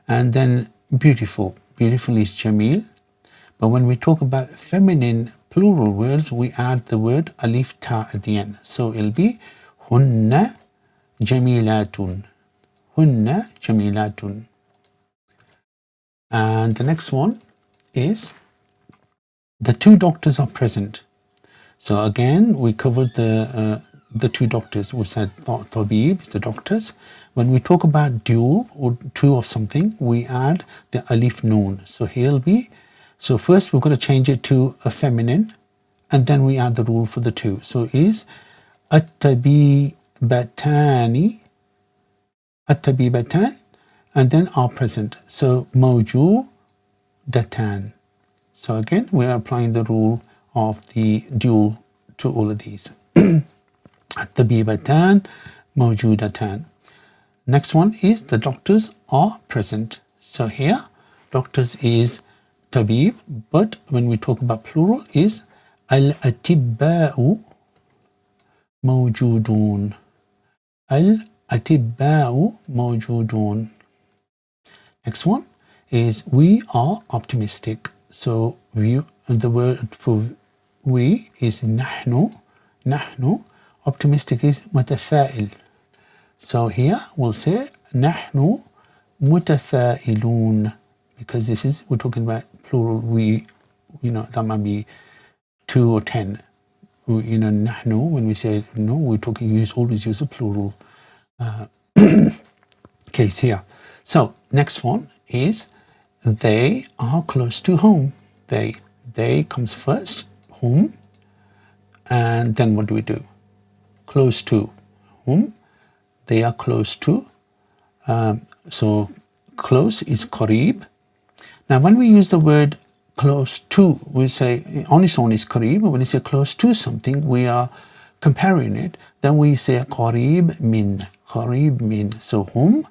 and then beautiful. Beautiful is jamil. But when we talk about feminine plural words, we add the word alif ta at the end. So it'll be hunna jamilatun. Hunna jamilatun. And the next one is the two doctors are present. So again, we covered the two doctors. We said tabib is the doctors. When we talk about dual or two of something, we add the alif noon. So he'll be. So first we're going to change it to a feminine, and then we add the rule for the two. So is at-tabibatani, and then are present. So mawjudatan. So again, we are applying the rule of the dual to all of these. At-tabibatan, mawjudatan. Next one is the doctors are present. So here, doctors is tabib, but when we talk about plural is al-atibba'u mawjudun. Al-atibba'u mawjudun. Next one is we are optimistic. So the word for we is nahnu. Optimistic is mutafa'il. So here we'll say nahnu mutafa'ilun, because we're talking about plural. We, that might be 2 or 10. Nahnu, when we say we're talking, always use a plural case here. So next one is they are close to home. They comes first, home, and then what do we do? Close to whom? They are close to. So close is qarib. Now when we use the word close to, we say on its own is qarib. When we say close to something, we are comparing it. Then we say qarib min. So whom?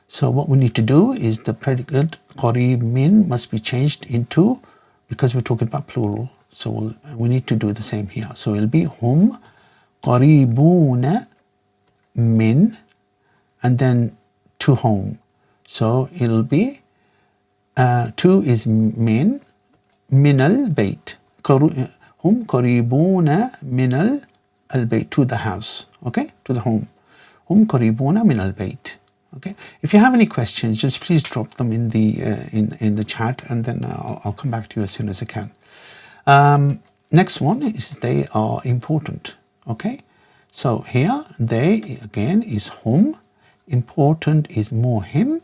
So what we need to do is the predicate qarib min must be changed into, because we're talking about plural. So we need to do the same here. So it'll be hum qaribuna min, and then to home. So it'll be to is min al bayt. Hum qaribuna min al bayt, to the house. Okay, to the home. Hum qaribuna min al bayt. Okay. If you have any questions, just please drop them in the in the chat, and then I'll come back to you as soon as I can. Next one is they are important. Okay. So here they again is hum. Important is muhim.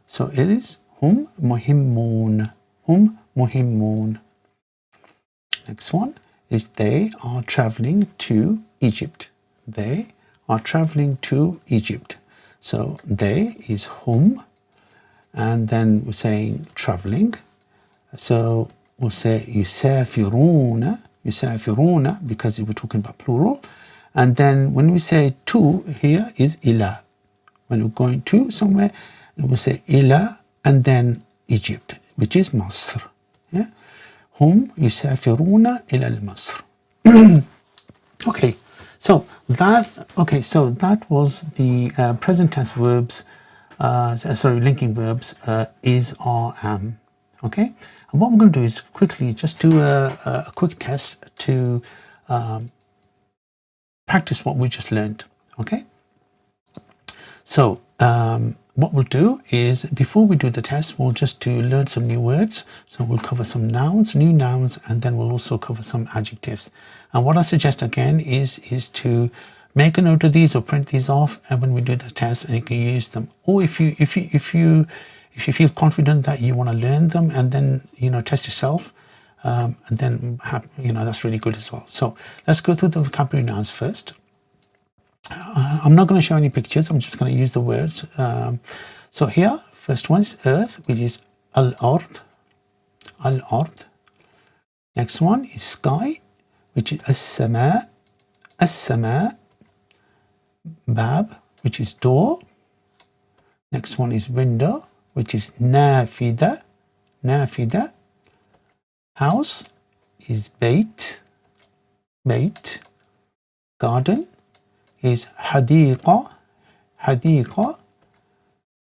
So it is hum muhimmun. Hum muhimmun. Next one is they are traveling to Egypt. They are traveling to Egypt. So they is hum, and then we're saying traveling. So we'll say yusafiruna, yusafiruna, because we're talking about plural. And then when we say to, here is ila. When we're going to somewhere, we'll say ila and then Egypt, which is Masr. Yeah? Hum yusafiruna ila al-Masr. Okay. So that was the present tense verbs, linking verbs, is, are, am. Okay, and what we're going to do is quickly just do a quick test to practice what we just learned. Okay, so what we'll do is, before we do the test, we'll just learn some new words. So we'll cover some nouns, new nouns, and then we'll also cover some adjectives. And what I suggest again is to make a note of these or print these off, and when we do the test, and you can use them. Or if you feel confident that you want to learn them and then test yourself, and then that's really good as well. So let's go through the vocabulary nouns first. I'm not going to show any pictures. I'm just going to use the words. So here, first one is earth, which is al-ard, al-ard. Next one is sky, which is as-sama, as-sama. Bab, which is door. Next one is window, which is nafida, nafida. House is bait, bait. Garden is hadiqa, hadiqa.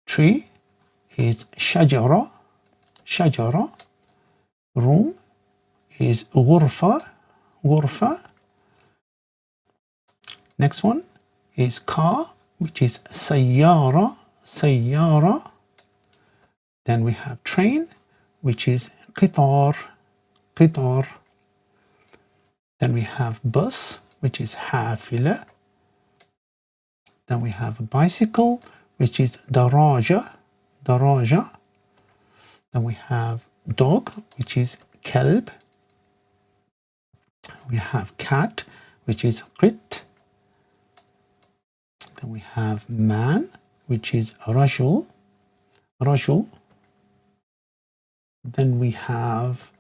Tree is shajara, shajara. Room is ghurfa, ghurfa. Next one is car, which is sayyara, sayyara. Then we have train, which is qitar, qitar. Then we have bus, which is hafila. Then we have a bicycle, which is daraja, daraja. Then we have dog, which is kelb. We have cat, which is qit. Then we have man, which is rajul, rajul. Then we have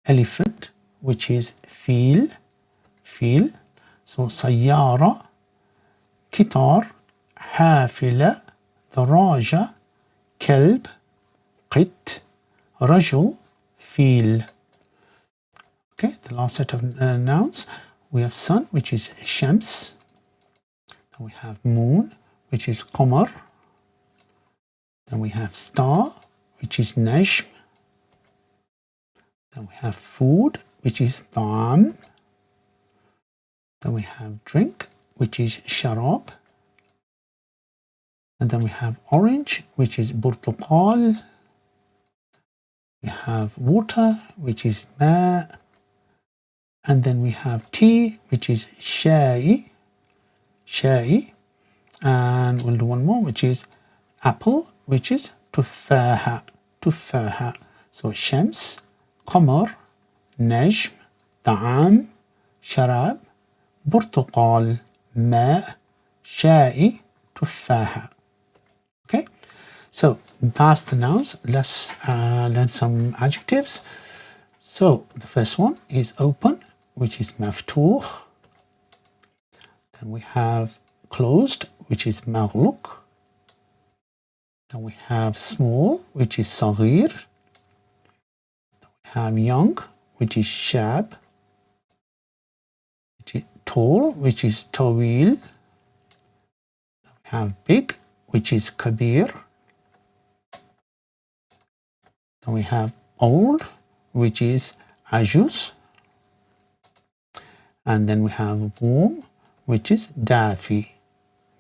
elephant, which is fil, fil. So sayyara, kitar, hafila, daraja, kelb, qit, rajul, fil. Okay, the last set of nouns. We have sun, which is shams. Then we have moon, which is qamar. Then we have star, which is najm. Then we have food, which is ta'am. Then we have drink, which is sharab. And then we have orange, which is burtuqal. We have water, which is ma. And then we have tea, which is shai, shai. And we'll do one more, which is apple, which is tufaha, tufaha. So shams, qamar, najm, ta'am, sharab, burtuqal, ma, shai, tufaha. Okay, so that's the nouns. Let's learn some adjectives. So the first one is open, which is maftuh. Then we have closed, which is maghluq. Then we have small, which is saghir. Then we have young, which is shab. Which is tall, which is tawil. Then we have big, which is kabir. Then we have old, which is ajuz. And then we have warm, which is dafi,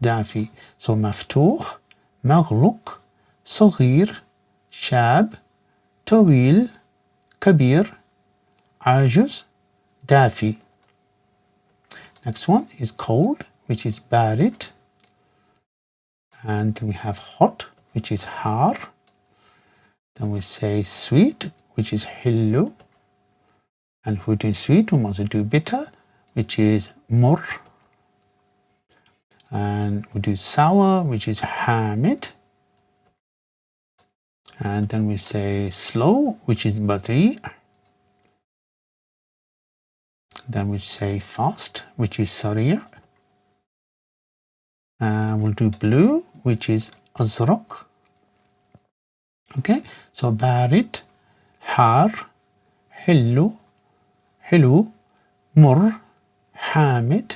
dafi. So maftuh, مغلق صغير شاب طويل كبير عاجز دافي. Next one is cold, which is بارد. And then we have hot, which is حار. Then we say sweet, which is حلو. And if we're doing sweet, we must do bitter, which is مر. And we do sour, which is حامد. And then we say slow, which is بطيء. Then we say fast, which is سريع. And we'll do blue, which is أزرق. Okay, so بارد حار حلو حلو مر حامد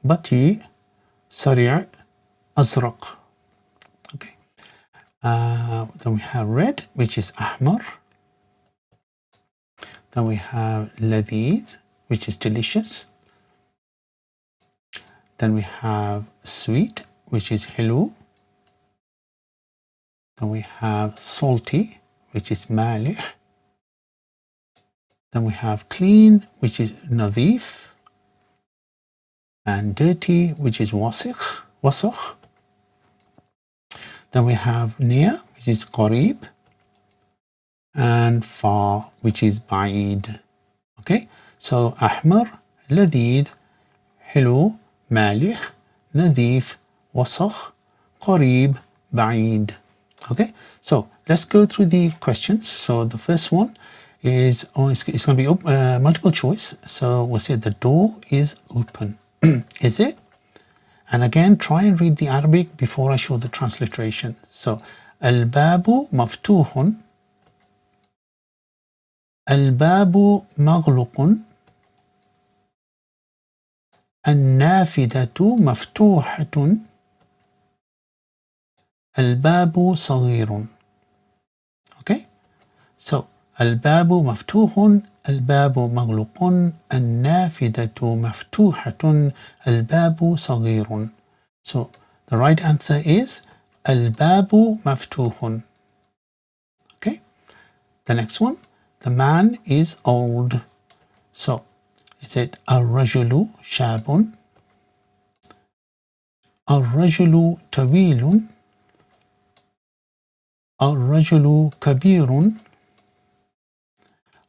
بطيء سريع أزرق. Okay, then we have red, which is أحمر. Then we have لذيذ, which is delicious. Then we have sweet, which is حلو. Then we have salty, which is مالح. Then we have clean, which is نظيف. And dirty, which is وسخ وسخ. Then we have near, which is قريب. And far, which is بعيد. Okay, so أحمر لذيذ حلو مالح نظيف وسخ قريب بعيد. Okay, so let's go through the questions. So the first one is, it's going to be multiple choice. So we'll say the door is open. Is it? And again, try and read the Arabic before I show the transliteration. So الباب مفتوح الباب مغلق النافذة مفتوحة الباب صغير. Okay, so الباب مفتوح الباب مغلق النافذة مفتوحة الباب صغير. So the right answer is الباب مفتوح. Okay, the next one, the man is old. So is it الرجل شاب الرجل طويل الرجل كبير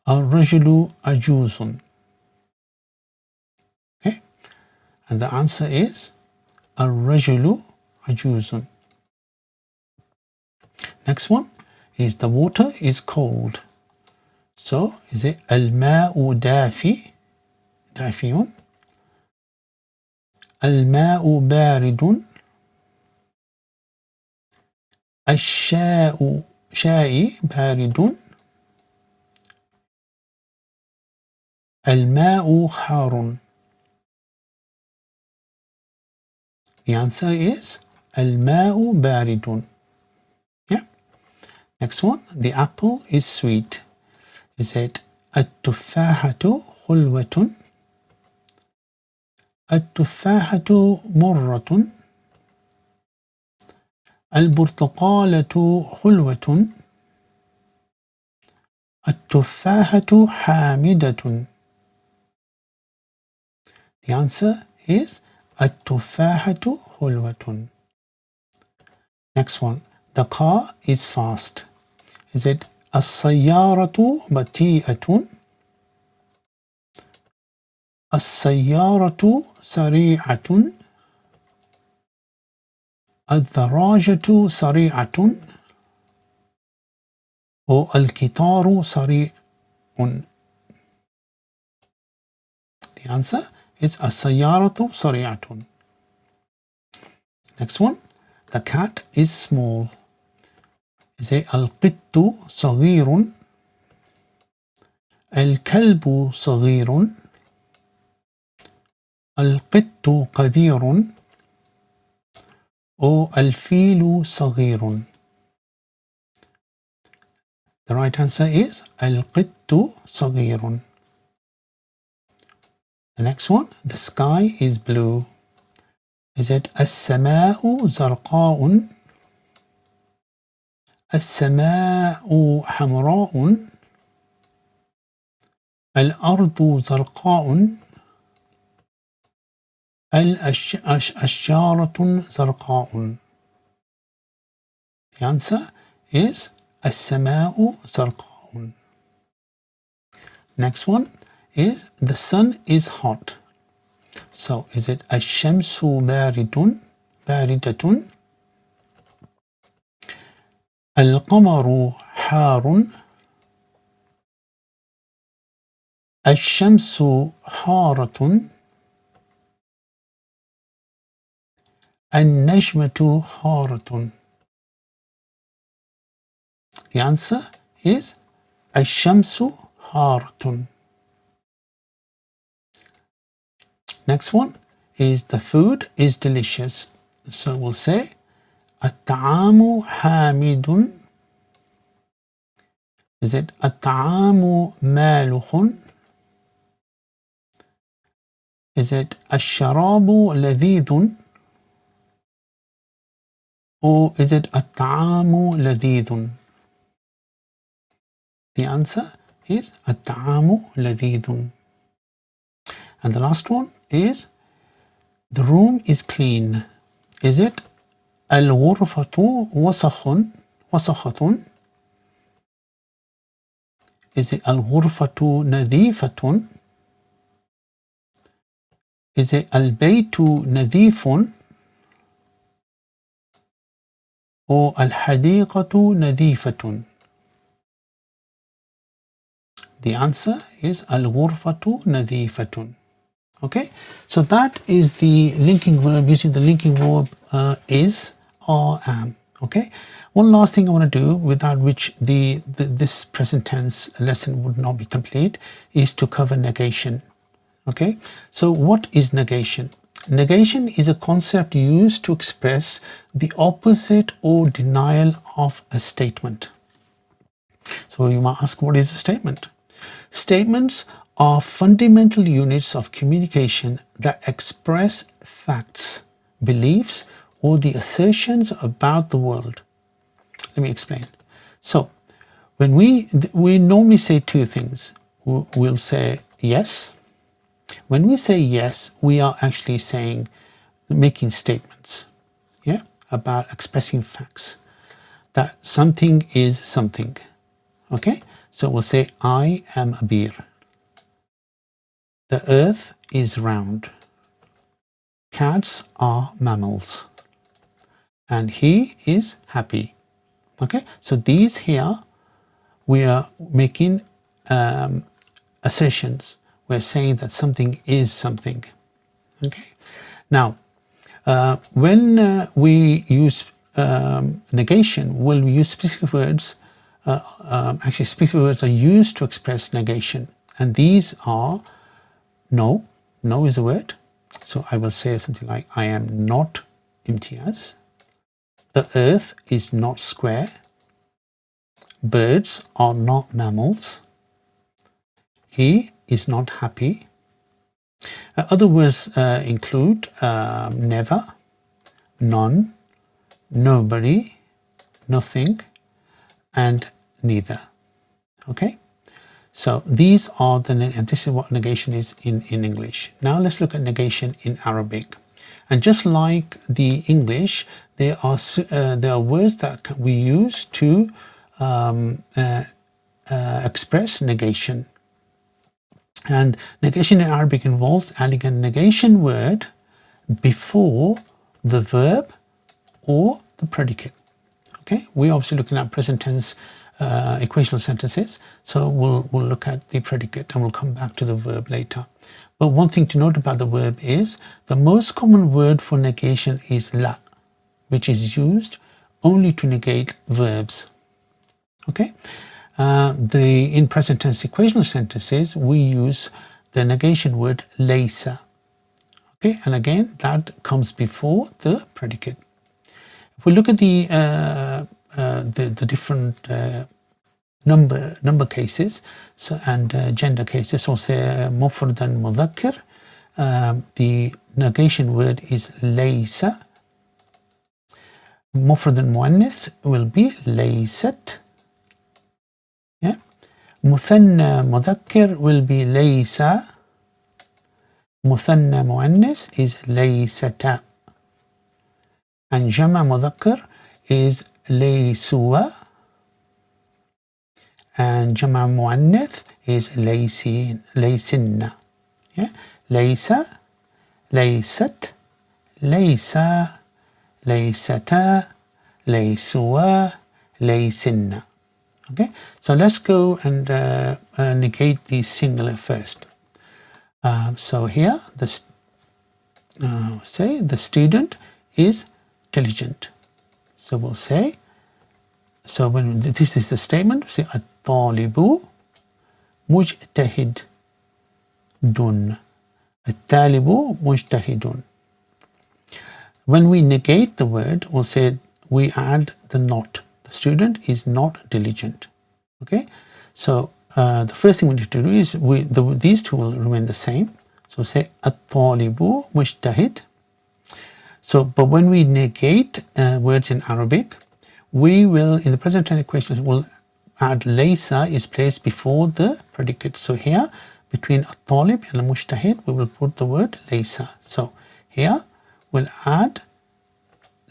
الرجل عجوز. Okay, and the answer is الرجل عجوز. Next one is the water is cold. So is it الماء دافي دافي الماء بارد الشاء شاي بارد الماء حار. The answer is الماء بارد. Yeah. Next one, the apple is sweet. Is it التفاحة حلوة التفاحة مرة البرتقالة حلوة التفاحة حامدة. The answer is التفاحة حلوة. Next one, the car is fast. Is it السيارة بطيئة السيارة سريعة الدراجة سريعة أو القطار سريع. The answer is السيارة سريعة. Next one, the cat is small. Is it القط صغير الكلب صغير القط كبير أو الفيل صغير. The right answer is القط صغير. The next one, the sky is blue. Is it السماء زرقاء السماء حمراء الأرض زرقاء الشجرة زرقاء. The answer is السماء زرقاء. Next one is the sun is hot. So is it الشمس باردة القمر حار الشمس حارة النجمة حارة. The answer is الشمس حارة. Next one is the food is delicious. So we'll say الطعام حامد. Is it الطعام مالح? Is it الشراب لذيذ? Or is it الطعام لذيذ? The answer is الطعام لذيذ. And the last one is the room is clean. Is it الغرفة وسخة? Is it الغرفة نظيفة? Is it البيت نظيف? Or الحديقة نظيفة? The answer is الغرفة نظيفة. Okay, so that is the linking verb using the linking verb is or am. Okay, one last thing I want to do without which this present tense lesson would not be complete is to cover negation. Okay, so what is negation? Negation is a concept used to express the opposite or denial of a statement. So you might ask, what is a statement? Statements are fundamental units of communication that express facts, beliefs, or the assertions about the world. Let me explain. So when we normally say two things. We'll say yes. When we say yes, we are actually making statements, yeah, about expressing facts, that something is something. Okay, so we'll say I am a beer. The earth is round. Cats are mammals. And he is happy. Okay, so these here we are making assertions. We're saying that something is something. Okay, now when we use negation, we'll use specific words. Actually, specific words are used to express negation, and these are no. No is a word. So I will say something like, I am not Imtiaz. The earth is not square. Birds are not mammals. He is not happy. Other words include never, none, nobody, nothing, and neither. Okay? So these are this is what negation is in English. Now let's look at negation in Arabic. And just like the English, there are words that we use to express negation. And negation in Arabic involves adding a negation word before the verb or the predicate. Okay, we're obviously looking at present tense equational sentences, so we'll look at the predicate and we'll come back to the verb later. But one thing to note about the verb is the most common word for negation is la, which is used only to negate verbs. Okay, in present tense equational sentences we use the negation word laysa. Okay, and again that comes before the predicate. If we look at the different number cases and gender cases, so say mufrad and mudhakkar, the negation word is laysa. مفرد المؤنث will be ليست. Yeah. مثنى مذكر will be ليس. مثنى مؤنث is ليستا. and جمع مذكر is ليسوا. and جمع مؤنث is ليسين ليسن. Yeah. ليس ليست ليسا ليستا ليسوا ليسن. Okay, so let's go and negate the singular first. So here say the student is diligent. So we'll say, so when this is the statement, say الطالب مجتهد دون. الطالب مجتهد. When we negate the word, we'll say we add the not. The student is not diligent. Okay, so the first thing we need to do is these two will remain the same. So say الطالب مجتهد. So, but when we negate words in Arabic, we will, in the present tense equation, will add laysa is placed before the predicate. So here, between الطالب and المجتهد, we will put the word laysa. So here, we'll add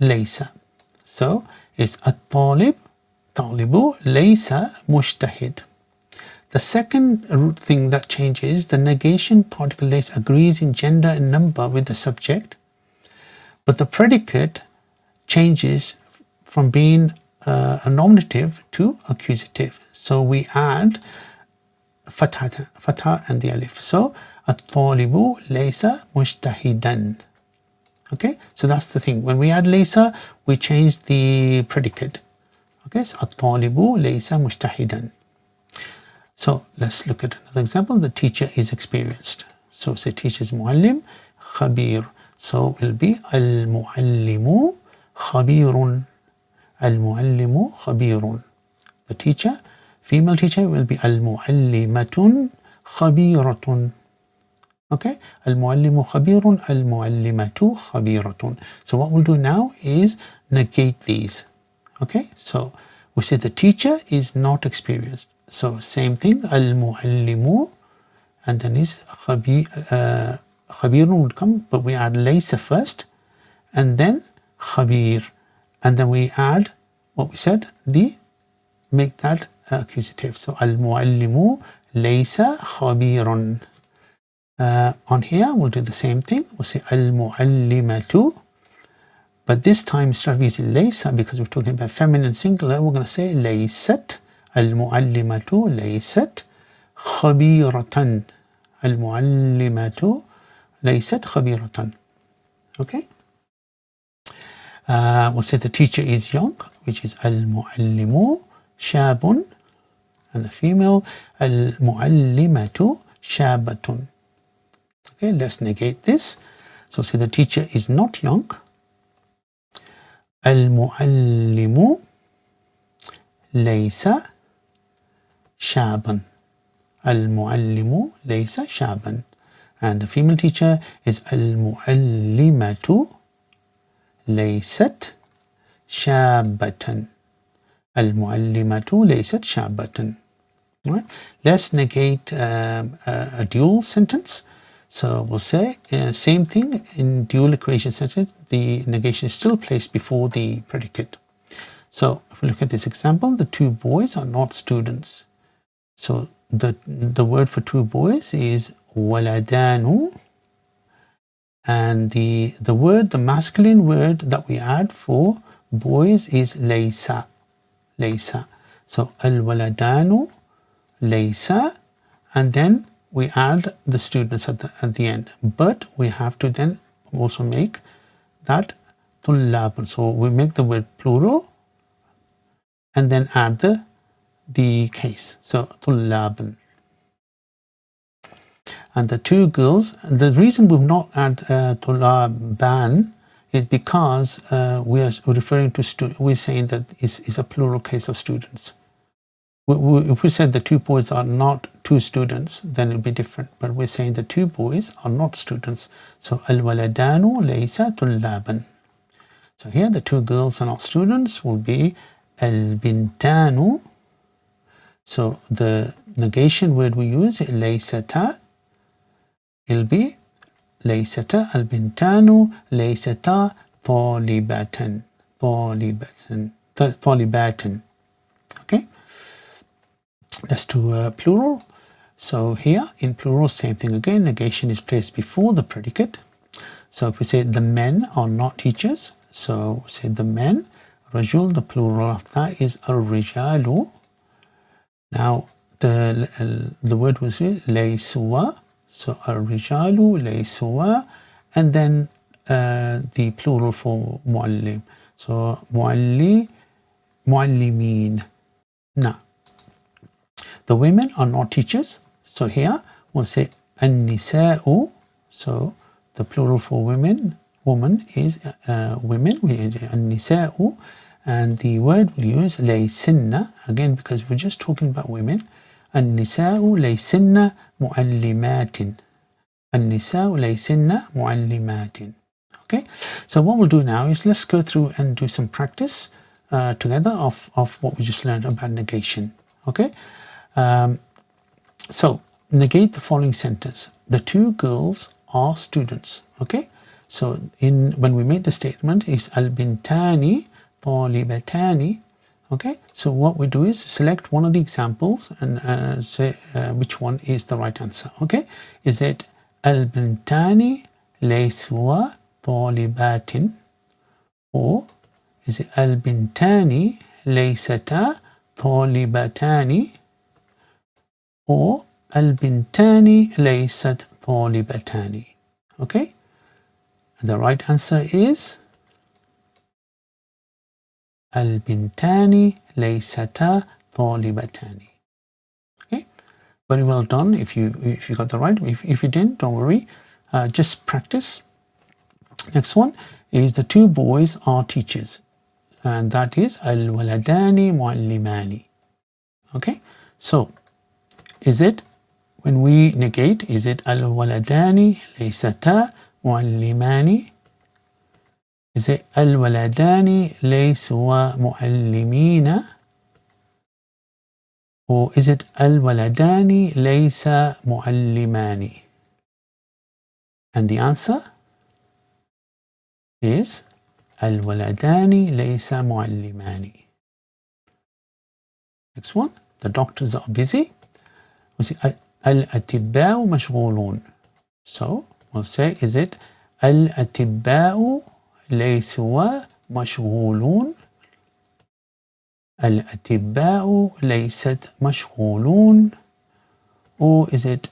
laysa. So it's الطالب طالب ليس مجتهد. The second root thing that changes, the negation particle lays agrees in gender and number with the subject, but the predicate changes from being a nominative to accusative. So we add fatha and the alif. So الطالب ليس مجتهدا. Okay, so that's the thing. When we add laysa, we change the predicate. Okay, so الطالب ليس مجتهدا. So let's look at another example. The teacher is experienced. So say teacher is معلم خبير. So it will be المعلم خبير. المعلم خبير. The teacher, female teacher, will be المعلمة خبيرة. Okay, المعلم خبير المعلمة خبيرة. So what we'll do now is negate these. Okay, so we say the teacher is not experienced. So same thing, المعلم, and then is خبير would come, but we add laysa first, and then خبير, and then we add what we said, make that accusative. So المعلم ليس خبيرا. On here we'll do the same thing. We'll say المعلمة, but this time instead of using laysa, because we're talking about feminine singular, we're going to say ليست. المعلمة ليست خبيرة. المعلمة ليست خبيرة. Okay. We'll say the teacher is young, which is المعلم شاب, and the female المعلمة شابة. Okay, let's negate this. So say the teacher is not young. المعلم ليس شابا. المعلم ليس شابا. And the female teacher is المعلمة ليست شابة. المعلمة ليست شابة. Right? Let's negate a dual sentence. So we'll say same thing in dual equation sentence. The negation is still placed before the predicate. So if we look at this example, the two boys are not students. So the word for two boys is waladanu, and the masculine word that we add for boys is laysa. Laysa. So al-waladanu laysa, and then we add the students at the end. But we have to then also make that tullab. So we make the word plural and then add the case. So tullab. And the two girls, the reason we've not add tullaban is because we are referring to we're saying that it's a plural case of students. If we said the two boys are not two students, then it would be different. But we're saying the two boys are not students. So al-waladanu laysa tullaban. So here the two girls are not students will be al-bintanu. So the negation word we use, laysata, it'll be laysata al-bintanu laysata talibatan. Talibatan. Okay, let's do a plural. So here in plural, same thing again, negation is placed before the predicate. So if we say the men are not teachers, so say the men, rajul, the plural of that is ar-rijalu. Now the word was laysuwa, so ar-rijalu laysuwa, and then the plural for muallim, so muallimin. Now the women are not teachers, so here we'll say an-nisa'u, so the plural for woman is women, an-nisa'u, and the word we'll use laysinna, again because we're just talking about women. An-nisa'u laysinna muallimatin. An-nisa'u laysinna muallimatin. Okay, so what we'll do now is let's go through and do some practice together of what we just learned about negation. Okay, so negate the following sentence. The two girls are students. Okay, so when we made the statement is al-bintani talibatani. Okay, so what we do is select one of the examples and say which one is the right answer. Okay, is it al-bintani laysuwa talibatin, or is it al-bintani laysata talibatani, or al-bintani laysat talibatani? Okay, and the right answer is al-bintani laysata talibatani. Okay, very well done if you got the right. If you didn't, don't worry, just practice. Next one is the two boys are teachers, and that is al-waladani muallimani. Okay, so is it, when we negate, is it al-waladani laysata muallimani? Is it al-waladani laysuwa muallimina? Or is it al-waladani laysa muallimani? And the answer is al-waladani laysa muallimani. Next one, the doctors are busy. We'll say al-atibba'u mashghulun. So we'll say, is it al-atibba'u laysuwa mashghulun? Al-atibba'u laysat mashghulun? Or is it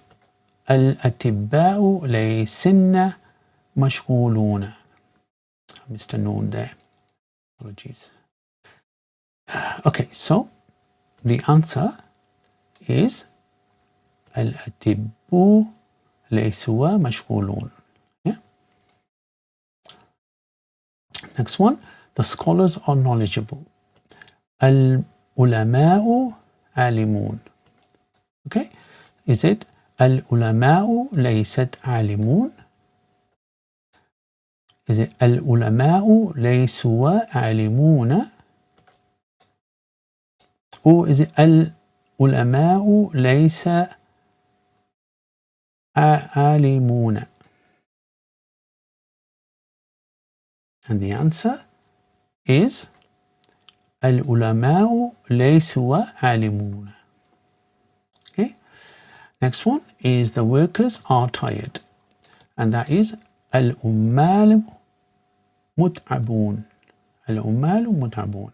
al-atibba'u laysinna mashghuluna? I missed a noun there. Apologies. Okay, so the answer is al-atibbu laysuwa mashghulun. Yeah. Next one, the scholars are knowledgeable. Al-ulama'u alimun. Okay, is it al-ulama'u laysat alimun? Is it al-ulama'u laysuwa alimuna? Or is it al-ulama'u laysa alimuna? And the answer is al-ulama'u laysuwa alimuna. Okay, next one is the workers are tired, and that is al-ummalu mut'abun. Al-ummalu mut'abun.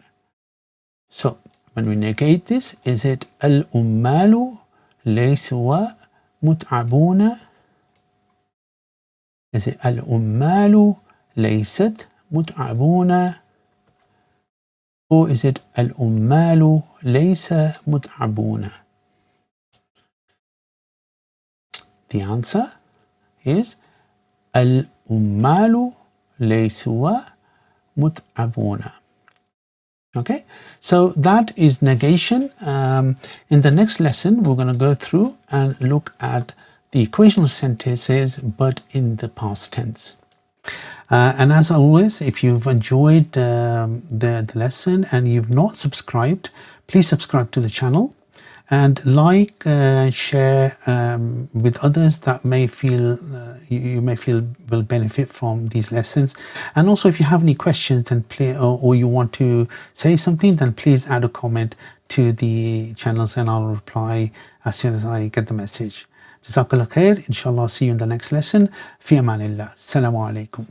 So when we negate this, is it al-ummalu laysuwa mut'abuna? Is it al-ummalu laysat mut'abuna? Or is it al-ummalu laysa mut'abuna? The answer is al-ummalu laysuwa mut'abuna. Okay, so that is negation. In the next lesson, we're going to go through and look at the equational sentences, but in the past tense. And as always, if you've enjoyed the lesson and you've not subscribed, please subscribe to the channel and like, share with others that may feel you may feel will benefit from these lessons. And also, if you have any questions and or you want to say something, then please add a comment to the channels and I'll reply as soon as I get the message. Jazakallah khair. Inshallah, see you in the next lesson. Fi amanillah. Assalamu alaikum.